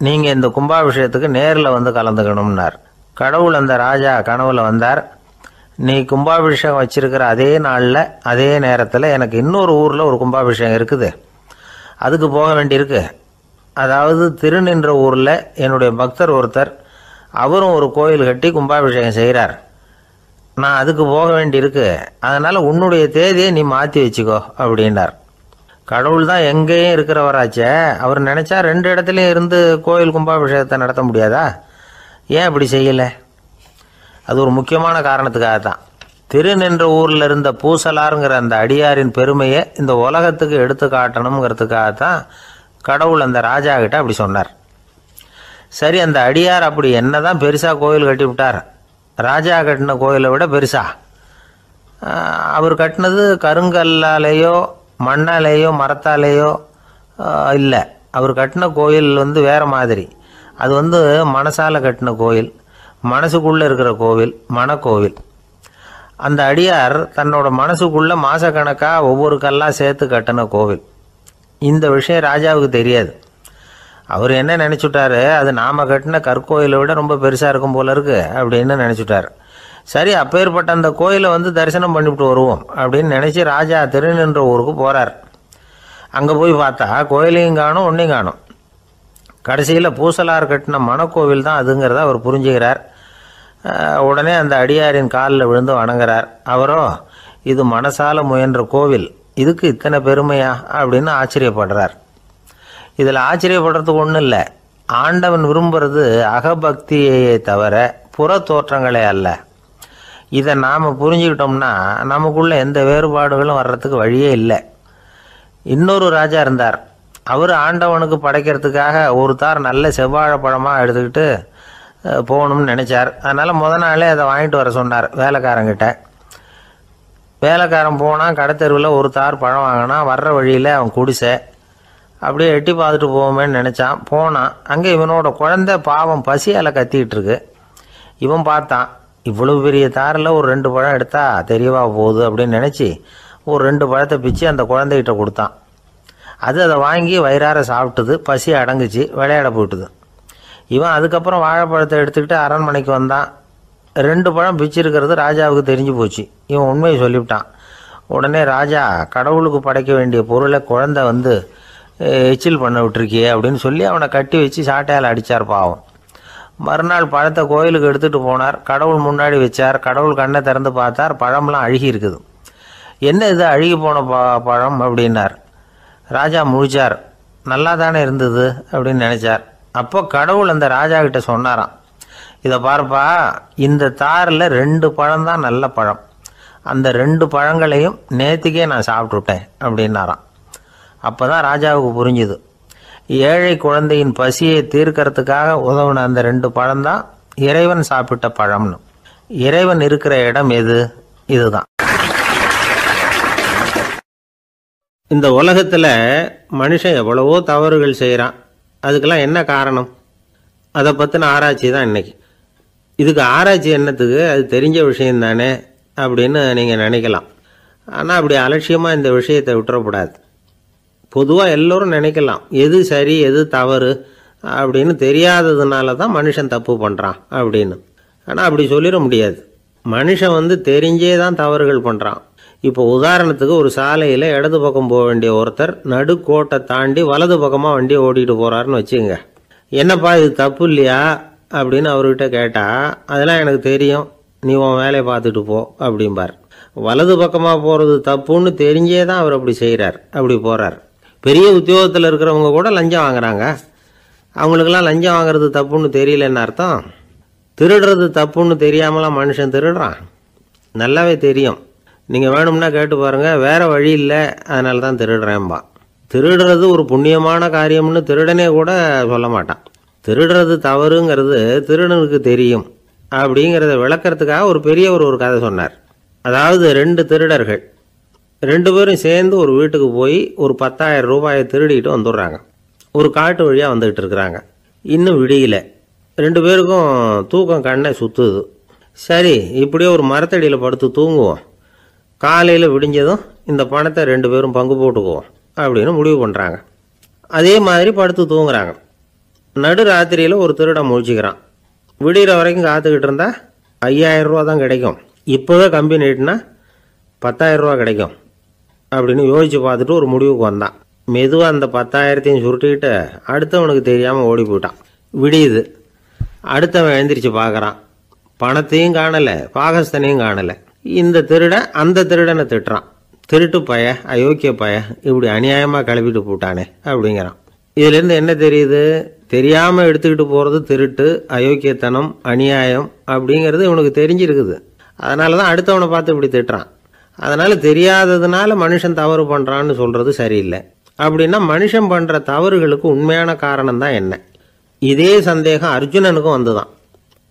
நீங்கள் இந்த கும்பாபிஷேகத்துக்கு நேரில் வந்து கலந்துக்கணும்னார். கடவுள் அந்த ராஜா கனவுல வந்தார். நீ கும்பாபிஷேகம் வச்சிருக்கிற அதே நாளில் அதே நேரத்தில் எனக்கு இன்னொரு ஊரில் ஒரு கும்பாபிஷேகம் இருக்குது, அதுக்கு போக வேண்டியிருக்கு. அதாவது திருநின்ற ஊரில் என்னுடைய பக்தர் ஒருத்தர், அவரும் ஒரு கோயில் கட்டி கும்பாபிஷேகம் செய்கிறார். நான் அதுக்கு போக வேண்டியிருக்கு, அதனால் உன்னுடைய தேதியை நீ மாற்றி வச்சுக்கோ அப்படின்னார். கடவுள் தான் எங்கேயும் இருக்கிறவராச்சே, அவர் நினச்சா 2 இடத்துலையும் இருந்து கோயில் கும்பாபிஷேகத்தை நடத்த முடியாதா? ஏன் அப்படி செய்யலை? அது ஒரு முக்கியமான காரணத்துக்காக தான். திருநின்ற ஊரில் இருந்த பூசலாருங்கிற அந்த அடியாரின் பெருமையை இந்த உலகத்துக்கு எடுத்து காட்டணுங்கிறதுக்காகத்தான் கடவுள் அந்த ராஜா கிட்ட அப்படி சொன்னார். சரி, அந்த அடியார் அப்படி என்னதான் பெருசாக கோயில் கட்டி விட்டார்? ராஜா கட்டின கோயிலை விட பெருசா? அவர் கட்டினது கருங்கல்லாலேயோ மண்ணாலேயோ மரத்தாலேயோ இல்லை. அவர் கட்டின கோயில் வேறு மாதிரி. அது மனசால கட்டின கோயில், மனசுக்குள்ளே இருக்கிற கோவில், மனக்கோவில். அந்த அடியார் தன்னோட மனசுக்குள்ளே மாதக்கணக்காக ஒவ்வொரு கல்லாக சேர்த்து கட்டின கோவில். இந்த விஷயம் ராஜாவுக்கு தெரியாது. அவர் என்ன நினச்சிட்டாரு, அது நாம் கட்டின கற்கோயிலை விட ரொம்ப பெருசாக இருக்கும் போல இருக்கு அப்படின்னு நினச்சிட்டார். சரி, அப்பேற்பட்ட அந்த கோயிலை தரிசனம் பண்ணிவிட்டு வருவோம் அப்படின்னு நினச்சி ராஜா திருநின்ற ஊருக்கு போகிறார். அங்கே போய் பார்த்தா கோயிலையும் காணும், ஒன்றையும் காணும். கடைசியில் பூசலார் கட்டின மனக்கோவில் தான் அதுங்கிறத அவர் புரிஞ்சுக்கிறார். உடனே அந்த அடியாரின் காலில் விழுந்து வணங்குறார். அவரோ, இது மனசால முயன்ற கோவில், இதுக்கு இத்தனை பெருமையா அப்படின்னு ஆச்சரியப்படுறார். இதில் ஆச்சரியப்படுறதுக்கு ஒன்றும் இல்லை. ஆண்டவன் விரும்புறது அகபக்தியை தவிர புற தோற்றங்களே அல்ல. இதை நாம் புரிஞ்சுக்கிட்டோம்னா நமக்குள்ளே எந்த வேறுபாடுகளும் வர்றதுக்கு வழியே இல்லை. இன்னொரு ராஜா இருந்தார். அவர் ஆண்டவனுக்கு படைக்கிறதுக்காக ஒரு தார் நல்ல செவ்வாழை பழமாக எடுத்துக்கிட்டு போகணும்னு நினச்சார். அதனால் முத நாளே அதை வாங்கிட்டு வர சொன்னார் வேலைக்காரங்கிட்ட. வேலைக்காரன் போனால் கடைத்தெருவில் ஒரு தார் பழம் வாங்கினான். வர்ற வழியில் அவன் குடிசை. அப்படியே எட்டி பார்த்துட்டு போவோமேன்னு நினச்சான். போனான். அங்கே இவனோட குழந்தை பாவம் பசியால் கத்திக்கிட்டு இருக்கு. இவன் பார்த்தான், இவ்வளவு பெரிய தாரில் ஒரு 2 பழம் எடுத்தா தெரியவா போகுது அப்படின்னு நினச்சி ஒரு 2 பழத்தை பிச்சு அந்த குழந்தைகிட்ட கொடுத்தான். அது அதை வாங்கி வயிறார சாப்பிட்டுது. பசி அடங்குச்சு, விளையாட போயிட்டுது. இவன் அதுக்கப்புறம் வாழைப்பழத்தை எடுத்துக்கிட்டு அரண்மனைக்கு வந்தான். 2 பழம் பிச்சிருக்கிறது ராஜாவுக்கு தெரிஞ்சு போச்சு. இவன் உண்மையை சொல்லிவிட்டான். உடனே ராஜா, கடவுளுக்கு படைக்க வேண்டிய பொருளை குழந்தை எச்சில் பண்ண விட்டுருக்கியே அப்படின்னு சொல்லி அவனை கட்டி வச்சு சாட்டையால் அடித்தார் பாவம். மறுநாள் பழத்தை கோயிலுக்கு எடுத்துகிட்டு போனார். கடவுள் முன்னாடி வச்சார். கடவுள் கண்ணை திறந்து பார்த்தார், பழம்லாம் அழுகி இருக்குது. என்ன இது அழுகி போன பழம் அப்படின்னார். ராஜா முழிச்சார். நல்லா தானே இருந்தது அப்படின்னு நினச்சார். அப்போ கடவுள் அந்த ராஜா கிட்ட சொன்னாராம், இதை பார்ப்பா, இந்த தாரில் 2 பழம் தான் நல்ல பழம். அந்த 2 பழங்களையும் நேற்றுக்கே நான் சாப்பிட்டுட்டேன் அப்படின்னாராம். அப்போ தான் ராஜாவுக்கு புரிஞ்சுது, ஏழை குழந்தையின் பசியை தீர்க்கறதுக்காக உதவுன அந்த 2 பழம்தான் இறைவன் சாப்பிட்ட பழம்னு. இறைவன் இருக்கிற இடம் எது? இதுதான். இந்த உலகத்தில் மனுஷன் எவ்வளவோ தவறுகள் செய்கிறான். அதுக்கெல்லாம் என்ன காரணம்? அதை பற்றின ஆராய்ச்சி தான் இன்னைக்கு. இதுக்கு ஆராய்ச்சி என்னத்துக்கு? அது தெரிஞ்ச விஷயம் தானே அப்படின்னு நீங்கள் நினைக்கலாம். ஆனால் அப்படி அலட்சியமாக இந்த விஷயத்தை விட்டுறக்கூடாது. பொதுவாக எல்லோரும் நினைக்கலாம், எது சரி எது தவறு அப்படின்னு தெரியாததுனால தான் மனுஷன் தப்பு பண்ணுறான் அப்படின்னு. ஆனால் அப்படி சொல்லிட முடியாது. மனுஷன் தெரிஞ்சே தான் தவறுகள் பண்ணுறான். இப்போ உதாரணத்துக்கு, ஒரு சாலையில் இடது பக்கம் போக வேண்டிய ஒருத்தர் நடுக்கோட்டை தாண்டி வலது பக்கமாக வண்டியை ஓட்டிகிட்டு போகிறாருன்னு வச்சுங்க. என்னப்பா இது தப்பு இல்லையா அப்படின்னு அவர்கிட்ட கேட்டால், அதெல்லாம் எனக்கு தெரியும், நீ உன் வேலையை பார்த்துட்டு போ அப்படிம்பார். வலது பக்கமாக போகிறது தப்புன்னு தெரிஞ்சே தான் அவர் அப்படி செய்கிறார், அப்படி போகிறார். பெரிய உத்தியோகத்தில் இருக்கிறவங்க கூட லஞ்சம் வாங்குறாங்க. அவங்களுக்கெல்லாம் லஞ்சம் வாங்குறது தப்புன்னு தெரியலன்னு அர்த்தம். திருடுறது தப்புன்னு தெரியாமலாம் மனுஷன் திருடுறான். நல்லாவே தெரியும். நீங்கள் வேணும்னா கேட்டு பாருங்கள், வேறு வழி இல்லை அதனால தான் திருடுறேன்பா. திருடுறது ஒரு புண்ணியமான காரியம்னு திருடனே கூட சொல்ல மாட்டான். திருடுறது தவறுங்கிறது திருடனுக்கு தெரியும் அப்படிங்கிறத விளக்கிறதுக்காக ஒரு பெரியவர் ஒரு கதை சொன்னார். அதாவது 2 திருடர்கள் 2 பேரும் சேர்ந்து ஒரு வீட்டுக்கு போய் ஒரு 10,000 ரூபாயை திருடிட்டு வந்துடுறாங்க. ஒரு காட்டு வழியாக வந்துக்கிட்டு இருக்கிறாங்க. இன்னும் விடியல. 2 பேருக்கும் தூக்கம் கண்ணை சுற்றுது. சரி, இப்படியே ஒரு மரத்தடியில் படுத்து தூங்குவோம், காலையில் விடிஞ்சதும் இந்த பணத்தை 2 பேரும் பங்கு போட்டுக்குவோம் அப்படின்னு முடிவு பண்ணுறாங்க. அதே மாதிரி படுத்து தூங்குறாங்க. நடு ராத்திரியில் ஒரு திருடன் முழிச்சுக்கிறான். விடிகிற வரைக்கும் காத்துக்கிட்டு இருந்தால் 5,000 ரூபா தான் கிடைக்கும், இப்போவே கம்பி நீட்டினா 10,000 ரூபா கிடைக்கும் அப்படின்னு யோசித்து பார்த்துட்டு ஒரு முடிவுக்கு வந்தான். மெதுவாக அந்த 10,000த்தையும் சுருட்டிக்கிட்டு அடுத்தவனுக்கு தெரியாமல் ஓடி போயிட்டான். விடியுது. அடுத்தவன் எழுந்திரிச்சு பார்க்குறான். பணத்தையும் காணலை, பாகஸ்தனையும் காணலை. இந்த திருடன் அந்த திருடனை திட்டுறான். திருட்டு பய, அயோக்கிய பய, இப்படி அநியாயமாக கிளப்பிட்டு போட்டானே அப்படிங்கிறான். இதுலேருந்து என்ன தெரியுது? தெரியாமல் எடுத்துக்கிட்டு போகிறது திருட்டு, அயோக்கியத்தனம், அநியாயம் அப்படிங்கிறது இவனுக்கு தெரிஞ்சிருக்குது. அதனால தான் அடுத்தவனை பார்த்து இப்படி திட்டுறான். அதனால் தெரியாததுனால மனுஷன் தவறு பண்ணுறான்னு சொல்கிறது சரியில்லை. அப்படின்னா மனுஷன் பண்ணுற தவறுகளுக்கு உண்மையான காரணம் தான் என்ன? இதே சந்தேகம் அர்ஜுனனுக்கும் வந்துதான்.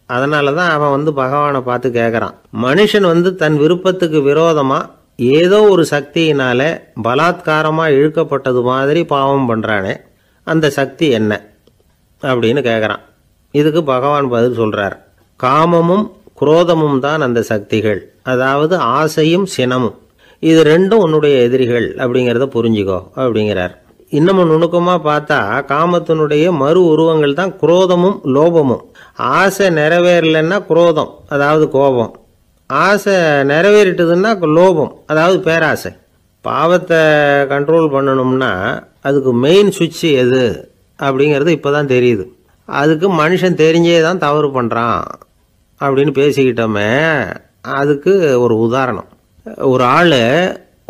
அதனால தான் அவன் பகவானை பார்த்து கேட்குறான், மனுஷன் தன் விருப்பத்துக்கு விரோதமாக ஏதோ ஒரு சக்தியினால பலாத்காரமாக இழுக்கப்பட்டது மாதிரி பாவம் பண்ணுறானே, அந்த சக்தி என்ன அப்படின்னு கேட்குறான். இதுக்கு பகவான் பதில் சொல்கிறார், காமமும் குரோதமும் தான் அந்த சக்திகள், அதாவது ஆசையும் சினமும், இது ரெண்டும் உன்னுடைய எதிரிகள் அப்படிங்கிறத புரிஞ்சுக்கோ அப்படிங்கிறார். இன்னமும் நுணுக்கமாக பார்த்தா காமத்தினுடைய மறு உருவங்கள் தான் குரோதமும் லோபமும். ஆசை நிறைவேறலைன்னா குரோதம், அதாவது கோபம். ஆசை நிறைவேறிட்டதுன்னா லோபம், அதாவது பேராசை. பாவத்தை கண்ட்ரோல் பண்ணணும்னா அதுக்கு மெயின் சுவிட்ச் எது அப்படிங்கிறது இப்போ தான் தெரியுது. அதுக்கு மனுஷன் தெரிஞ்சே தான் தவறு பண்ணுறான் அப்படின்னு பேசிக்கிட்டோமே. அதுக்கு ஒரு உதாரணம், ஒரு ஆள்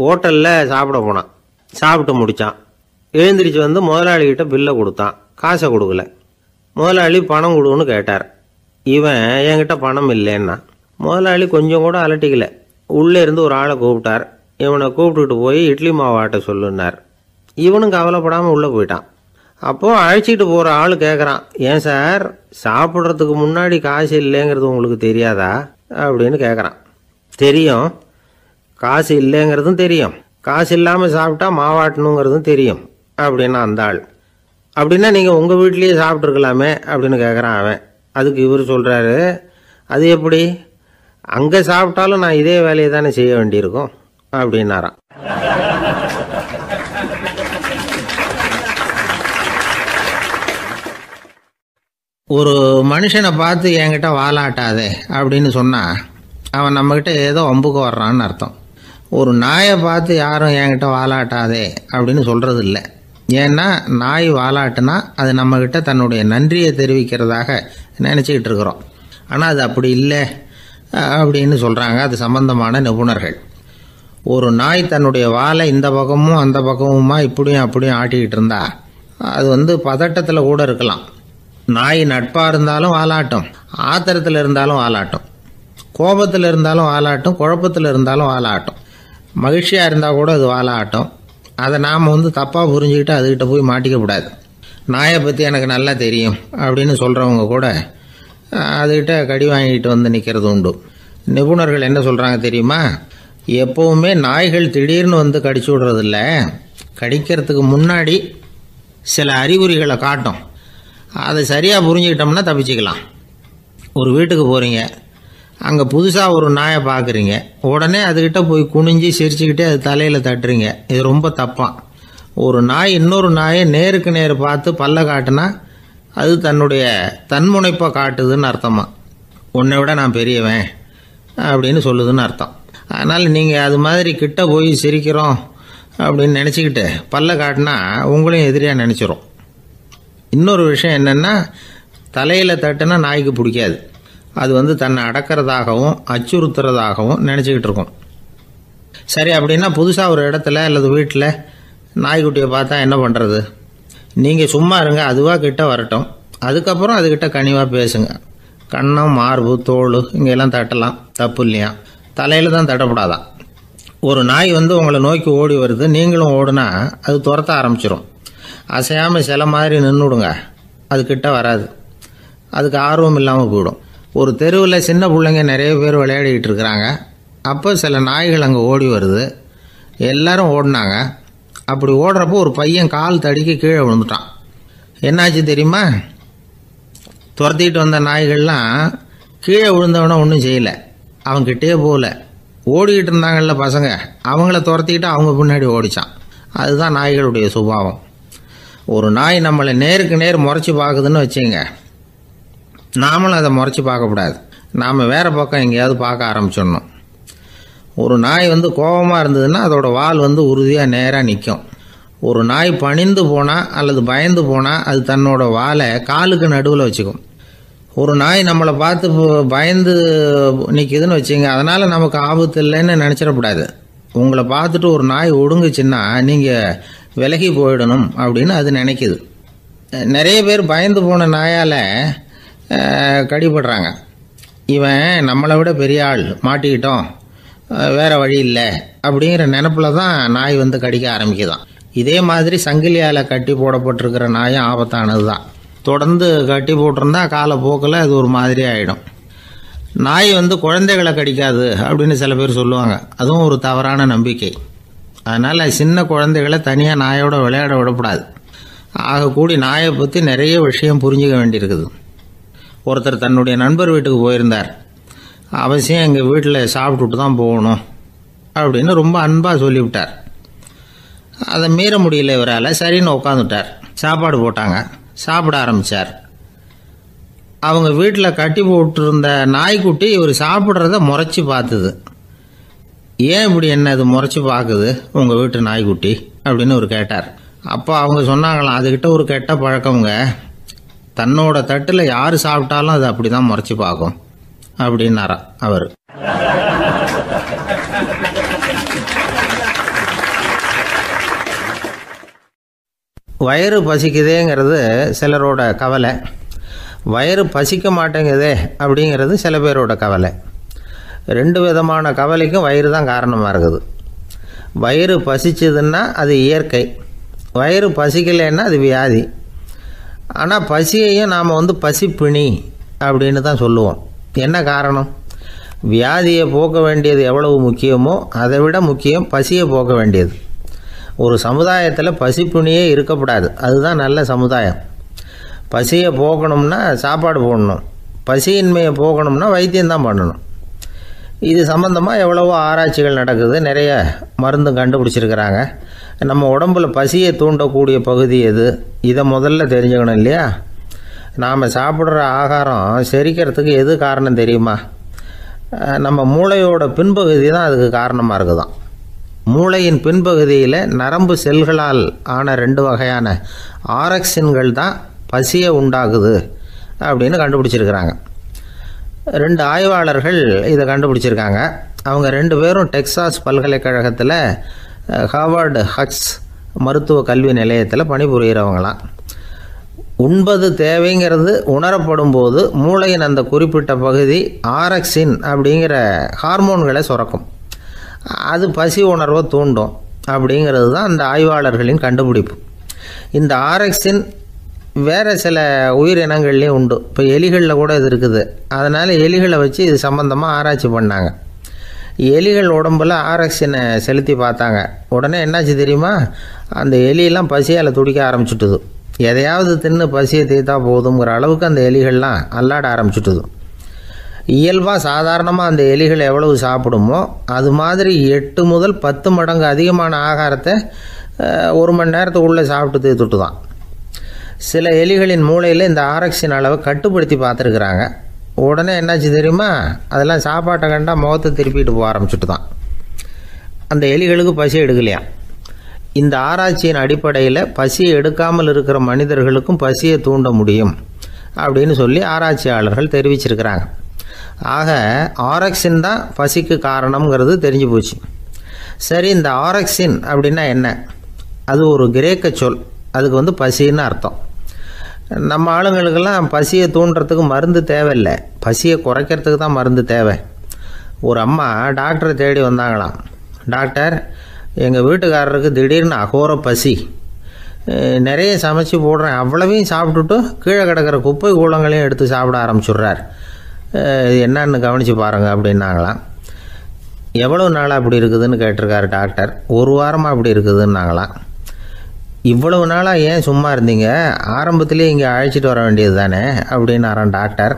ஹோட்டலில் சாப்பிட போனான், சாப்பிட்டு முடித்தான், எழுந்திரிச்சு முதலாளிகிட்ட பில்லை கொடுத்தான், காசை கொடுக்கல. முதலாளி பணம் கொடுன்னு கேட்டார். இவன் என்கிட்ட பணம் இல்லைன்னா. முதலாளி கொஞ்சம் கூட அலட்டிக்கல, உள்ளே இருந்து ஒரு ஆளை கூப்பிட்டார். இவனை கூப்பிட்டுட்டு போய் இட்லி மாவாட்ட சொல்லுன்னார். இவனும் கவலைப்படாமல் உள்ளே போயிட்டான். அப்போது அழைச்சிட்டு போகிற ஆள் கேட்குறான், ஏன் சார் சாப்பிட்றதுக்கு முன்னாடி காசு இல்லைங்கிறது உங்களுக்கு தெரியாதா அப்படின்னு கேட்குறான். தெரியும், காசு இல்லைங்கிறதும் தெரியும், காசு இல்லாமல் சாப்பிட்டா மாவாட்டணுங்கிறதும் தெரியும் அப்படின்னா அந்த ஆள். அப்படின்னா நீங்கள் உங்கள் வீட்லேயே சாப்பிட்ருக்கலாமே அப்படின்னு கேட்குறான் அவன். அதுக்கு இவர் சொல்கிறாரு, அது எப்படி, அங்கே சாப்பிட்டாலும் நான் இதே வேலையை தானே செய்ய வேண்டியிருக்கும் அப்படின்னாராம். ஒரு மனுஷனை பார்த்து என்கிட்ட வாலாட்டாதே அப்படின்னு சொன்னால் அவன் நம்மக்கிட்ட ஏதோ வம்புக்கு வர்றான்னு அர்த்தம். ஒரு நாயை பார்த்து யாரும் என்கிட்ட வாலாட்டாதே அப்படின்னு சொல்கிறது இல்லை. ஏன்னா நாய் வாலாட்டுனா அது நம்மக்கிட்ட தன்னுடைய நன்றியை தெரிவிக்கிறதாக நினச்சிக்கிட்டு இருக்கிறோம். ஆனால் அது அப்படி இல்லை அப்படின்னு சொல்கிறாங்க அது சம்பந்தமான நிபுணர்கள். ஒரு நாய் தன்னுடைய வாலை இந்த பக்கமும் அந்த பக்கமுமா இப்படியும் அப்படியும் ஆட்டிக்கிட்டு இருந்தா அது பதட்டத்தில் கூட இருக்கலாம். நாய் நட்பாக இருந்தாலும் வாலாட்டும், ஆத்திரத்தில் இருந்தாலும் வாலாட்டும், கோபத்தில் இருந்தாலும் வாலாட்டும், குழப்பத்தில் இருந்தாலும் வாலாட்டும், மகிழ்ச்சியாக இருந்தால் கூட அது வாலாட்டும். அதை நாம் தப்பாக புரிஞ்சுக்கிட்டு அதுக்கிட்ட போய் மாட்டிக்கக்கூடாது. நாயை பற்றி எனக்கு நல்லா தெரியும் அப்படின்னு சொல்கிறவங்க கூட அதுக்கிட்ட கடி வாங்கிட்டு நிற்கிறது உண்டு. நிபுணர்கள் என்ன சொல்கிறாங்க தெரியுமா, எப்போவுமே நாய்கள் திடீர்னு கடிச்சு விடுறதில்ல, கடிக்கிறதுக்கு முன்னாடி சில அறிகுறிகளை காட்டும். அதை சரியாக புரிஞ்சுக்கிட்டோம்னா தப்பிச்சிக்கலாம். ஒரு வீட்டுக்கு போகிறீங்க, அங்கே புதுசாக ஒரு நாயை பார்க்குறீங்க, உடனே அதுக்கிட்ட போய் குனிஞ்சு சிரிச்சுக்கிட்டே அது தலையில் தட்டுறீங்க. இது ரொம்ப தப்பான். ஒரு நாய் இன்னொரு நாயை நேருக்கு நேர் பார்த்து பல்ல காட்டுனா அது தன்னுடைய தன்முனைப்பை காட்டுதுன்னு அர்த்தமா. உன்னை விட நான் பெரியவன் அப்படின்னு சொல்லுதுன்னு அர்த்தம். அதனால் நீங்கள் அது மாதிரி கிட்ட போய் சிரிக்கிறோம் அப்படின்னு நினச்சிக்கிட்டு பல்ல காட்டினா உங்களையும் எதிரியாக நினச்சிரும். இன்னொரு விஷயம் என்னென்னா, தலையில் தட்டுனா நாய்க்கு பிடிக்காது. அது தன்னை அடக்கிறதாகவும் அச்சுறுத்துறதாகவும் நினச்சிக்கிட்டு இருக்கும். சரி, அப்படின்னா புதுசாக ஒரு இடத்துல அல்லது வீட்டில் நாய்க்குட்டியை பார்த்தா என்ன பண்ணுறது? நீங்கள் சும்மா இருங்க, அதுவாக கிட்ட வரட்டும், அதுக்கப்புறம் அதுக்கிட்ட கனிவாக பேசுங்க. கன்னம், மார்பு, தோல் இங்கெல்லாம் தட்டலாம், தப்பு இல்லையா? தலையில் தான் தட்டப்படாதான். ஒரு நாய் உங்களை நோக்கி ஓடி வருது, நீங்களும் ஓடுனா அது துரத்த ஆரம்பிச்சிடும். அசையாமல் சில மாதிரி நின்றுடுங்க, அது கிட்ட வராது, அதுக்கு ஆர்வம் இல்லாமல் போயிடும். ஒரு தெருவில் சின்ன பிள்ளைங்க நிறைய பேர் விளையாடிக்கிட்டு இருக்கிறாங்க. அப்போ சில நாய்கள் அங்கே ஓடி வருது, எல்லாரும் ஓடினாங்க. அப்படி ஓடுறப்போ ஒரு பையன் கால் தடிக்க கீழே விழுந்துட்டான். என்னாச்சு தெரியுமா? துரத்திட்டு வந்த நாய்கள்லாம் கீழே விழுந்தவன ஒன்றும் செய்யலை, அவன்கிட்டே போகல. ஓடிக்கிட்டு இருந்தாங்கல்ல பசங்க, அவங்கள துரத்திக்கிட்டு அவங்க பின்னாடி ஓடிச்சான். அதுதான் நாய்களுடைய சுபாவம். ஒரு நாய் நம்மளை நேருக்கு நேர் முறைச்சி பார்க்குதுன்னு வச்சுங்க, நாமளும் அதை முறைச்சி பார்க்கக்கூடாது, நாம் வேறு பக்கம் எங்கேயாவது பார்க்க ஆரம்பிச்சிடணும். ஒரு நாய் கோபமாக இருந்ததுன்னா அதோட வால் உறுதியாக நேராக நிற்கும். ஒரு நாய் பணிந்து போனால் அல்லது பயந்து போனால் அது தன்னோட வாலை காலுக்கு நடுவில் வச்சுக்கும். ஒரு நாய் நம்மளை பார்த்து பயந்து நிற்கிதுன்னு வச்சுங்க, அதனால் நமக்கு ஆபத்து இல்லைன்னு நினச்சிடக்கூடாது. உங்களை பார்த்துட்டு ஒரு நாய் ஒடுங்குச்சுன்னா நீங்கள் விலகி போயிடணும் அப்படின்னு அது நினைக்கிது. நிறைய பேர் பயந்து போன நாயால் கடிபடுறாங்க. இவன் நம்மளை விட பெரிய ஆள், மாட்டிக்கிட்டோம், வேறு வழி இல்லை அப்படிங்கிற நினப்பில் தான் நாய் கடிக்க ஆரம்பிக்குதான். இதே மாதிரி சங்கிலியால் கட்டி போடப்பட்டிருக்கிற நாயும் ஆபத்தானது தான். தொடர்ந்து கட்டி போட்டிருந்தா காலப்போக்கில் அது ஒரு மாதிரி ஆகிடும். நாய் குழந்தைகளை கடிக்காது அப்படின்னு சில பேர் சொல்லுவாங்க. அதுவும் ஒரு தவறான நம்பிக்கை. அதனால் சின்ன குழந்தைகளை தனியாக நாயோட விளையாட விடக்கூடாது. ஆகக்கூடி நாயை பற்றி நிறைய விஷயம் புரிஞ்சுக்க வேண்டியிருக்குது. ஒருத்தர் தன்னுடைய நண்பர் வீட்டுக்கு போயிருந்தார். அவசியம் எங்கள் வீட்டில் சாப்பிட்டுட்டு தான் போகணும் அப்படின்னு ரொம்ப அன்பாக சொல்லிவிட்டார். அதை மீற முடியல இவரால். சரின்னு உட்காந்துட்டார். சாப்பாடு போட்டாங்க. சாப்பிட ஆரம்பித்தார். அவங்க வீட்டில் கட்டி போட்டிருந்த நாய்க்குட்டி இவர் சாப்பிட்றத முறைச்சி பார்த்துது. ஏன் இப்படி என்ன இது முறைச்சி பார்க்குது உங்கள் வீட்டு நாய்க்குட்டி அப்படின்னு அவர் கேட்டார். அப்போ அவங்க சொன்னாங்களாம், அதுக்கிட்ட ஒரு கெட்ட பழக்கங்க, தன்னோட தட்டில் யார் சாப்பிட்டாலும் அது அப்படி தான் முறைச்சி பார்க்கும் அப்படின்னாரா அவர். வயிறு பசிக்குதேங்கிறது சிலரோட கவலை, வயிறு பசிக்க மாட்டேங்குதே அப்படிங்கிறது சில பேரோட கவலை. ரெண்டு விதமான கவலைக்கும் வயிறு தான் காரணமாக இருக்குது. வயிறு பசிச்சதுன்னா அது இயற்கை, வயிறு பசிக்கலைன்னா அது வியாதி. ஆனால் பசியையும் நாம் பசிப்பிணி அப்படின்னு தான் சொல்லுவோம். என்ன காரணம்? வியாதியை போக்க வேண்டியது எவ்வளவு முக்கியமோ அதை விட முக்கியம் பசியை போக்க வேண்டியது. ஒரு சமுதாயத்தில் பசிப்பிணியே இருக்கக்கூடாது. அதுதான் நல்ல சமுதாயம். பசியை போக்கணும்னா சாப்பாடு போடணும், பசியின்மையை போக்கணும்னா வைத்தியம்தான் பண்ணணும். இது சம்பந்தமாக எவ்வளவோ ஆராய்ச்சிகள் நடக்குது, நிறைய மருந்து கண்டுபிடிச்சிருக்கிறாங்க. நம்ம உடம்புல பசியை தூண்டக்கூடிய பகுதி எது, இதை முதல்ல தெரிஞ்சுக்கணும் இல்லையா? நாம் சாப்பிட்ற ஆகாரம் செரிக்கிறதுக்கு எது காரணம் தெரியுமா? நம்ம மூளையோட பின்பகுதி தான் அதுக்கு காரணமாக இருக்குதாம். மூளையின் பின்பகுதியில் நரம்பு செல்களால் ஆன 2 வகையான ஆரக்சின்கள் தான் பசியை உண்டாகுது அப்படின்னு கண்டுபிடிச்சிருக்கிறாங்க. 2 ஆய்வாளர்கள் இதை கண்டுபிடிச்சிருக்காங்க. அவங்க 2 பேரும் டெக்சாஸ் பல்கலைக்கழகத்தில் ஹார்வர்டு ஹக்ஸ் மருத்துவ கல்வி நிலையத்தில் பணிபுரிகிறவங்களாம். உண்பது தேவைங்கிறது உணரப்படும் போது மூளையின் அந்த குறிப்பிட்ட பகுதி ஆரக்சின் அப்படிங்கிற ஹார்மோன்களை சுரக்கும். அது பசி உணர்வை தூண்டும் அப்படிங்கிறது தான் அந்த ஆய்வாளர்களின் கண்டுபிடிப்பு. இந்த ஆரக்சின் வேறு சில உயிரினங்கள்லேயும் உண்டு. இப்போ எலிகளில் கூட இது இருக்குது. அதனால் எலிகளை வச்சு இது சம்பந்தமாக ஆராய்ச்சி பண்ணாங்க. எலிகள் உடம்பில் ஆரக்சினை செலுத்தி பார்த்தாங்க. உடனே என்னாச்சு தெரியுமா? அந்த எலியெல்லாம் பசியால் துடிக்க ஆரம்பிச்சுட்டுது. எதையாவது தின்னு பசியை தீர்த்தா போதுங்கிற அளவுக்கு அந்த எலிகள்லாம் அல்லாட ஆரம்பிச்சுட்டுது. இயல்பாக சாதாரணமாக அந்த எலிகள் எவ்வளவு சாப்பிடுமோ அது மாதிரி 8 முதல் 10 மடங்கு அதிகமான ஆகாரத்தை 1 மணி நேரத்துக்குள்ளே சாப்பிட்டு தீர்த்துட்டு தான். சில எலிகளின் மூளையில் இந்த ஆரக்சின் அளவை கட்டுப்படுத்தி பார்த்துருக்குறாங்க. உடனே என்னாச்சு தெரியுமா? அதெல்லாம் சாப்பாட்டை கண்டால் முகத்தை திருப்பிட்டு போக ஆரம்பிச்சுட்டு தான். அந்த எலிகளுக்கு பசி எடுக்கலையாம். இந்த ஆராய்ச்சியின் அடிப்படையில் பசியை எடுக்காமல் இருக்கிற மனிதர்களுக்கும் பசியை தூண்ட முடியும் அப்படின்னு சொல்லி ஆராய்ச்சியாளர்கள் தெரிவிச்சிருக்கிறாங்க. ஆக ஆரக்சின் தான் பசிக்கு காரணம்ங்கிறது தெரிஞ்சு போச்சு. சரி, இந்த ஆரக்சின் அப்படின்னா என்ன? அது ஒரு கிரேக்க சொல். அதுக்கு பசின்னு அர்த்தம். நம்ம ஆளுங்களுக்கெல்லாம் பசியை தூண்டுறதுக்கு மருந்து தேவையில்லை, பசியை குறைக்கிறதுக்கு தான் மருந்து தேவை. ஒரு அம்மா டாக்டரை தேடி வந்தாங்களாம். டாக்டர், எங்கள் வீட்டுக்காரருக்கு திடீர்னு அகோர பசி, நிறைய சமைச்சு போடுறேன், அவ்வளவையும் சாப்பிட்டுட்டு கீழே கிடக்கிற குப்பை கூலங்களையும் எடுத்து சாப்பிட ஆரம்பிச்சுட்றார், என்னன்னு கவனித்து பாருங்கள் அப்படின்னாங்களாம். எவ்வளோ நாளாக அப்படி இருக்குதுன்னு கேட்டிருக்காரு டாக்டர். 1 வாரமாக அப்படி இருக்குதுன்னாங்களாம். இவ்வளவு நாளாக ஏன் சும்மா இருந்தீங்க? ஆரம்பத்திலே இங்கே அழைச்சிட்டு வர வேண்டியது தானே அப்படின்னாரான் டாக்டர்.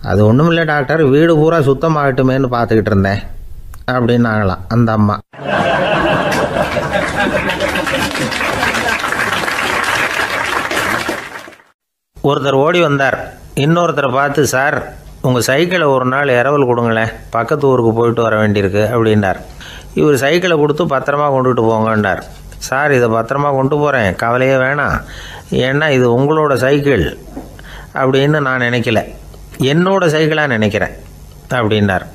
அது ஒன்றும் இல்லை டாக்டர், வீடு பூரா சுத்தமாகட்டுமேன்னு பார்த்துக்கிட்டு இருந்தேன் அப்படின்னாங்களாம் அந்த அம்மா. ஒருத்தர் ஓடி வந்தார். இன்னொருத்தரை பார்த்து, சார் உங்கள் சைக்கிளை ஒரு நாள் இரவல் கொடுங்களேன், பக்கத்து ஊருக்கு போயிட்டு வர வேண்டியிருக்கு அப்படின்னார். இவர் சைக்கிளை கொடுத்து பத்திரமா கொண்டுகிட்டு போங்கன்னார். சார், இதை பத்திரமா கொண்டு போகிறேன், கவலையே வேணாம், ஏன்னா இது உங்களோட சைக்கிள் அப்படின்னு நான் நினைக்கல, என்னோட சைக்கிளாக நினைக்கிறேன் அப்படின்னார்.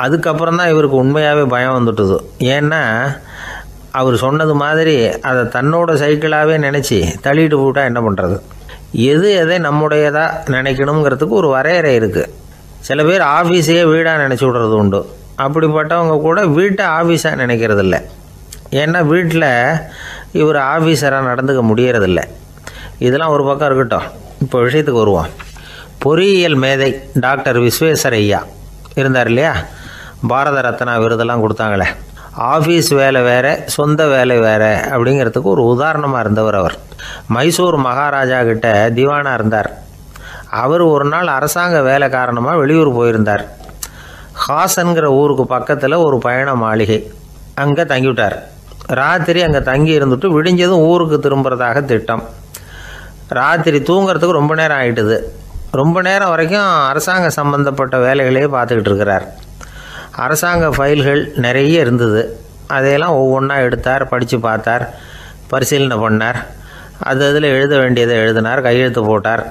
அதுக்கப்புறம் தான் இவருக்கு உண்மையாகவே பயம் வந்துட்டுது. ஏன்னா அவர் சொன்னது மாதிரி அதை தன்னோட சைக்கிளாகவே நினச்சி தள்ளிட்டு போட்டால் என்ன பண்ணுறது? எது எதை நம்முடையதாக நினைக்கணுங்கிறதுக்கு ஒரு வரையறை இருக்குது. சில பேர் ஆஃபீஸையே வீடாக நினச்சி விடுறது உண்டு. அப்படிப்பட்டவங்க கூட வீட்டை ஆஃபீஸாக நினைக்கிறது இல்லை. ஏன்னா வீட்டில் இவர் ஆஃபீஸராக நடந்துக்க முடியறதில்ல. இதெல்லாம் ஒரு பக்கம் இருக்கட்டும். இப்போ விஷயத்துக்கு வருவோம். பொறியியல் மேதை டாக்டர் விஸ்வேஸ்வரய்யா இருந்தார் இல்லையா, பாரத ரத்னா விருதெல்லாம் கொடுத்தாங்களே. ஆஃபீஸ் வேலை வேறு, சொந்த வேலை வேறு அப்படிங்கிறதுக்கு ஒரு உதாரணமாக இருந்தவர் அவர். மைசூர் மகாராஜா கிட்ட திவானாக இருந்தார். அவர் ஒரு நாள் அரசாங்க வேலை காரணமாக வெளியூர் போயிருந்தார். ஹாசன்கிற ஊருக்கு பக்கத்தில் ஒரு பயண மாளிகை, அங்கே தங்கிவிட்டார். ராத்திரி அங்கே தங்கி இருந்துட்டு விடிஞ்சதும் ஊருக்கு திரும்புறதாக திட்டம். ராத்திரி தூங்கிறதுக்கு ரொம்ப நேரம் ஆகிட்டுது. ரொம்ப நேரம் வரைக்கும் அரசாங்க சம்பந்தப்பட்ட வேலைகளையே பார்த்துக்கிட்டு இருக்கிறார். அரசாங்க ஃபைல்கள் நிறைய இருந்தது. அதையெல்லாம் ஒவ்வொன்றா எடுத்தார், படித்து பார்த்தார், பரிசீலனை பண்ணார். அதில் எழுத வேண்டியதை எழுதினார், கையெழுத்து போட்டார்.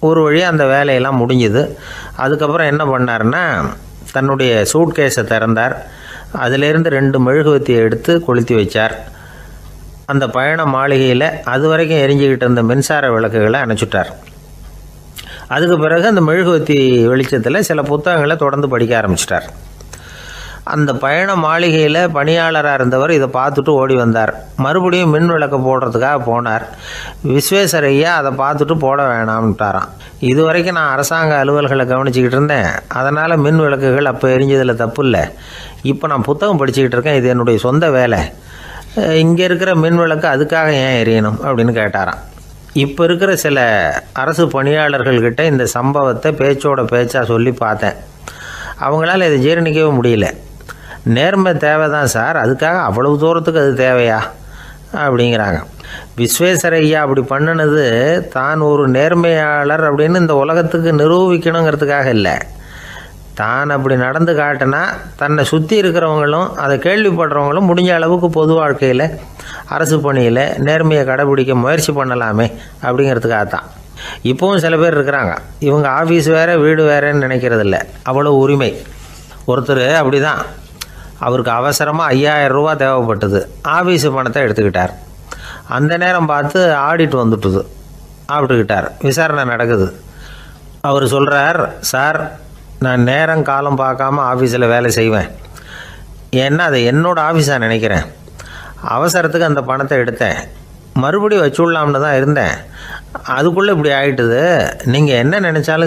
ஒரு வழியாக அந்த வேலையெல்லாம் முடிஞ்சுது. அதுக்கப்புறம் என்ன பண்ணார்னா, தன்னுடைய சூட்கேஸை திறந்தார். அதிலேருந்து 2 மெழுகுவத்தியை எடுத்து கொளுத்தி வச்சார். அந்த பயண மாளிகையில் அது வரைக்கும் எரிஞ்சிக்கிட்டு இருந்த மின்சார விளக்குகளை அணைச்சிட்டார். அதுக்கு பிறகு அந்த மெழுகுவத்தி வெளிச்சத்தில் சில புத்தகங்களை தொடர்ந்து படிக்க ஆரம்பிச்சிட்டார். அந்த பயண மாளிகையில் பணியாளராக இருந்தவர் இதை பார்த்துட்டு ஓடி வந்தார். மறுபடியும் மின் விளக்கு போடுறதுக்காக போனார். விஸ்வேஸ்வரய்யா அதை பார்த்துட்டு போட வேணாம்ட்டாராம். இது வரைக்கும் நான் அரசாங்க அலுவல்களை கவனிச்சிக்கிட்டு இருந்தேன், அதனால் மின் விளக்குகள் அப்போ எரிஞ்சதில் தப்பு இல்லை. இப்போ நான் புத்தகம் படிச்சுக்கிட்டு இருக்கேன், இது என்னுடைய சொந்த வேலை. இங்கே இருக்கிற மின் விளக்கு அதுக்காக ஏன் எரியணும் அப்படின்னு கேட்டாராம். இப்போ இருக்கிற சில அரசு பணியாளர்கள்கிட்ட இந்த சம்பவத்தை பேச்சோட பேச்சாக சொல்லி பார்த்தேன். அவங்களால இதை ஜீரணிக்கவே முடியல. நேர்மை தேவை தான் சார், அதுக்காக அவ்வளவு தூரத்துக்கு அது தேவையா அப்படிங்கிறாங்க. விஸ்வேஸ்வரய்யா அப்படி பண்ணினது தான் ஒரு நேர்மையாளர் அப்படின்னு இந்த உலகத்துக்கு நிரூபிக்கணுங்கிறதுக்காக இல்லை. தான் அப்படி நடந்து காட்டினா தன்னை சுற்றி இருக்கிறவங்களும் அதை கேள்விப்படுறவங்களும் முடிஞ்ச அளவுக்கு பொது வாழ்க்கையில், அரசு பணியில் நேர்மையை கடைபிடிக்க முயற்சி பண்ணலாமே அப்படிங்கிறதுக்காகத்தான். இப்போவும் சில பேர் இருக்கிறாங்க, இவங்க ஆஃபீஸ் வேறு வீடு வேறேன்னு நினைக்கிறதில்ல, அவ்வளோ உரிமை. ஒருத்தர் அப்படி தான், அவருக்கு அவசரமாக 5000 ரூபா தேவைப்பட்டது. ஆஃபீஸு பணத்தை எடுத்துக்கிட்டார். அந்த நேரம் பார்த்து ஆடிட் வந்துட்டுது. ஆப்பிட்டுக்கிட்டார். விசாரணை நடக்குது. அவர் சொல்கிறார், சார் நான் நேரம் காலம் பார்க்காம ஆஃபீஸில் வேலை செய்வேன், ஏன்னா அதை என்னோடய ஆஃபீஸாக நினைக்கிறேன். அவசரத்துக்கு அந்த பணத்தை எடுத்தேன், மறுபடியும் வச்சுடலாம்னு தான் இருந்தேன், அதுக்குள்ளே இப்படி ஆகிட்டுது. நீங்கள் என்ன நினச்சாலும்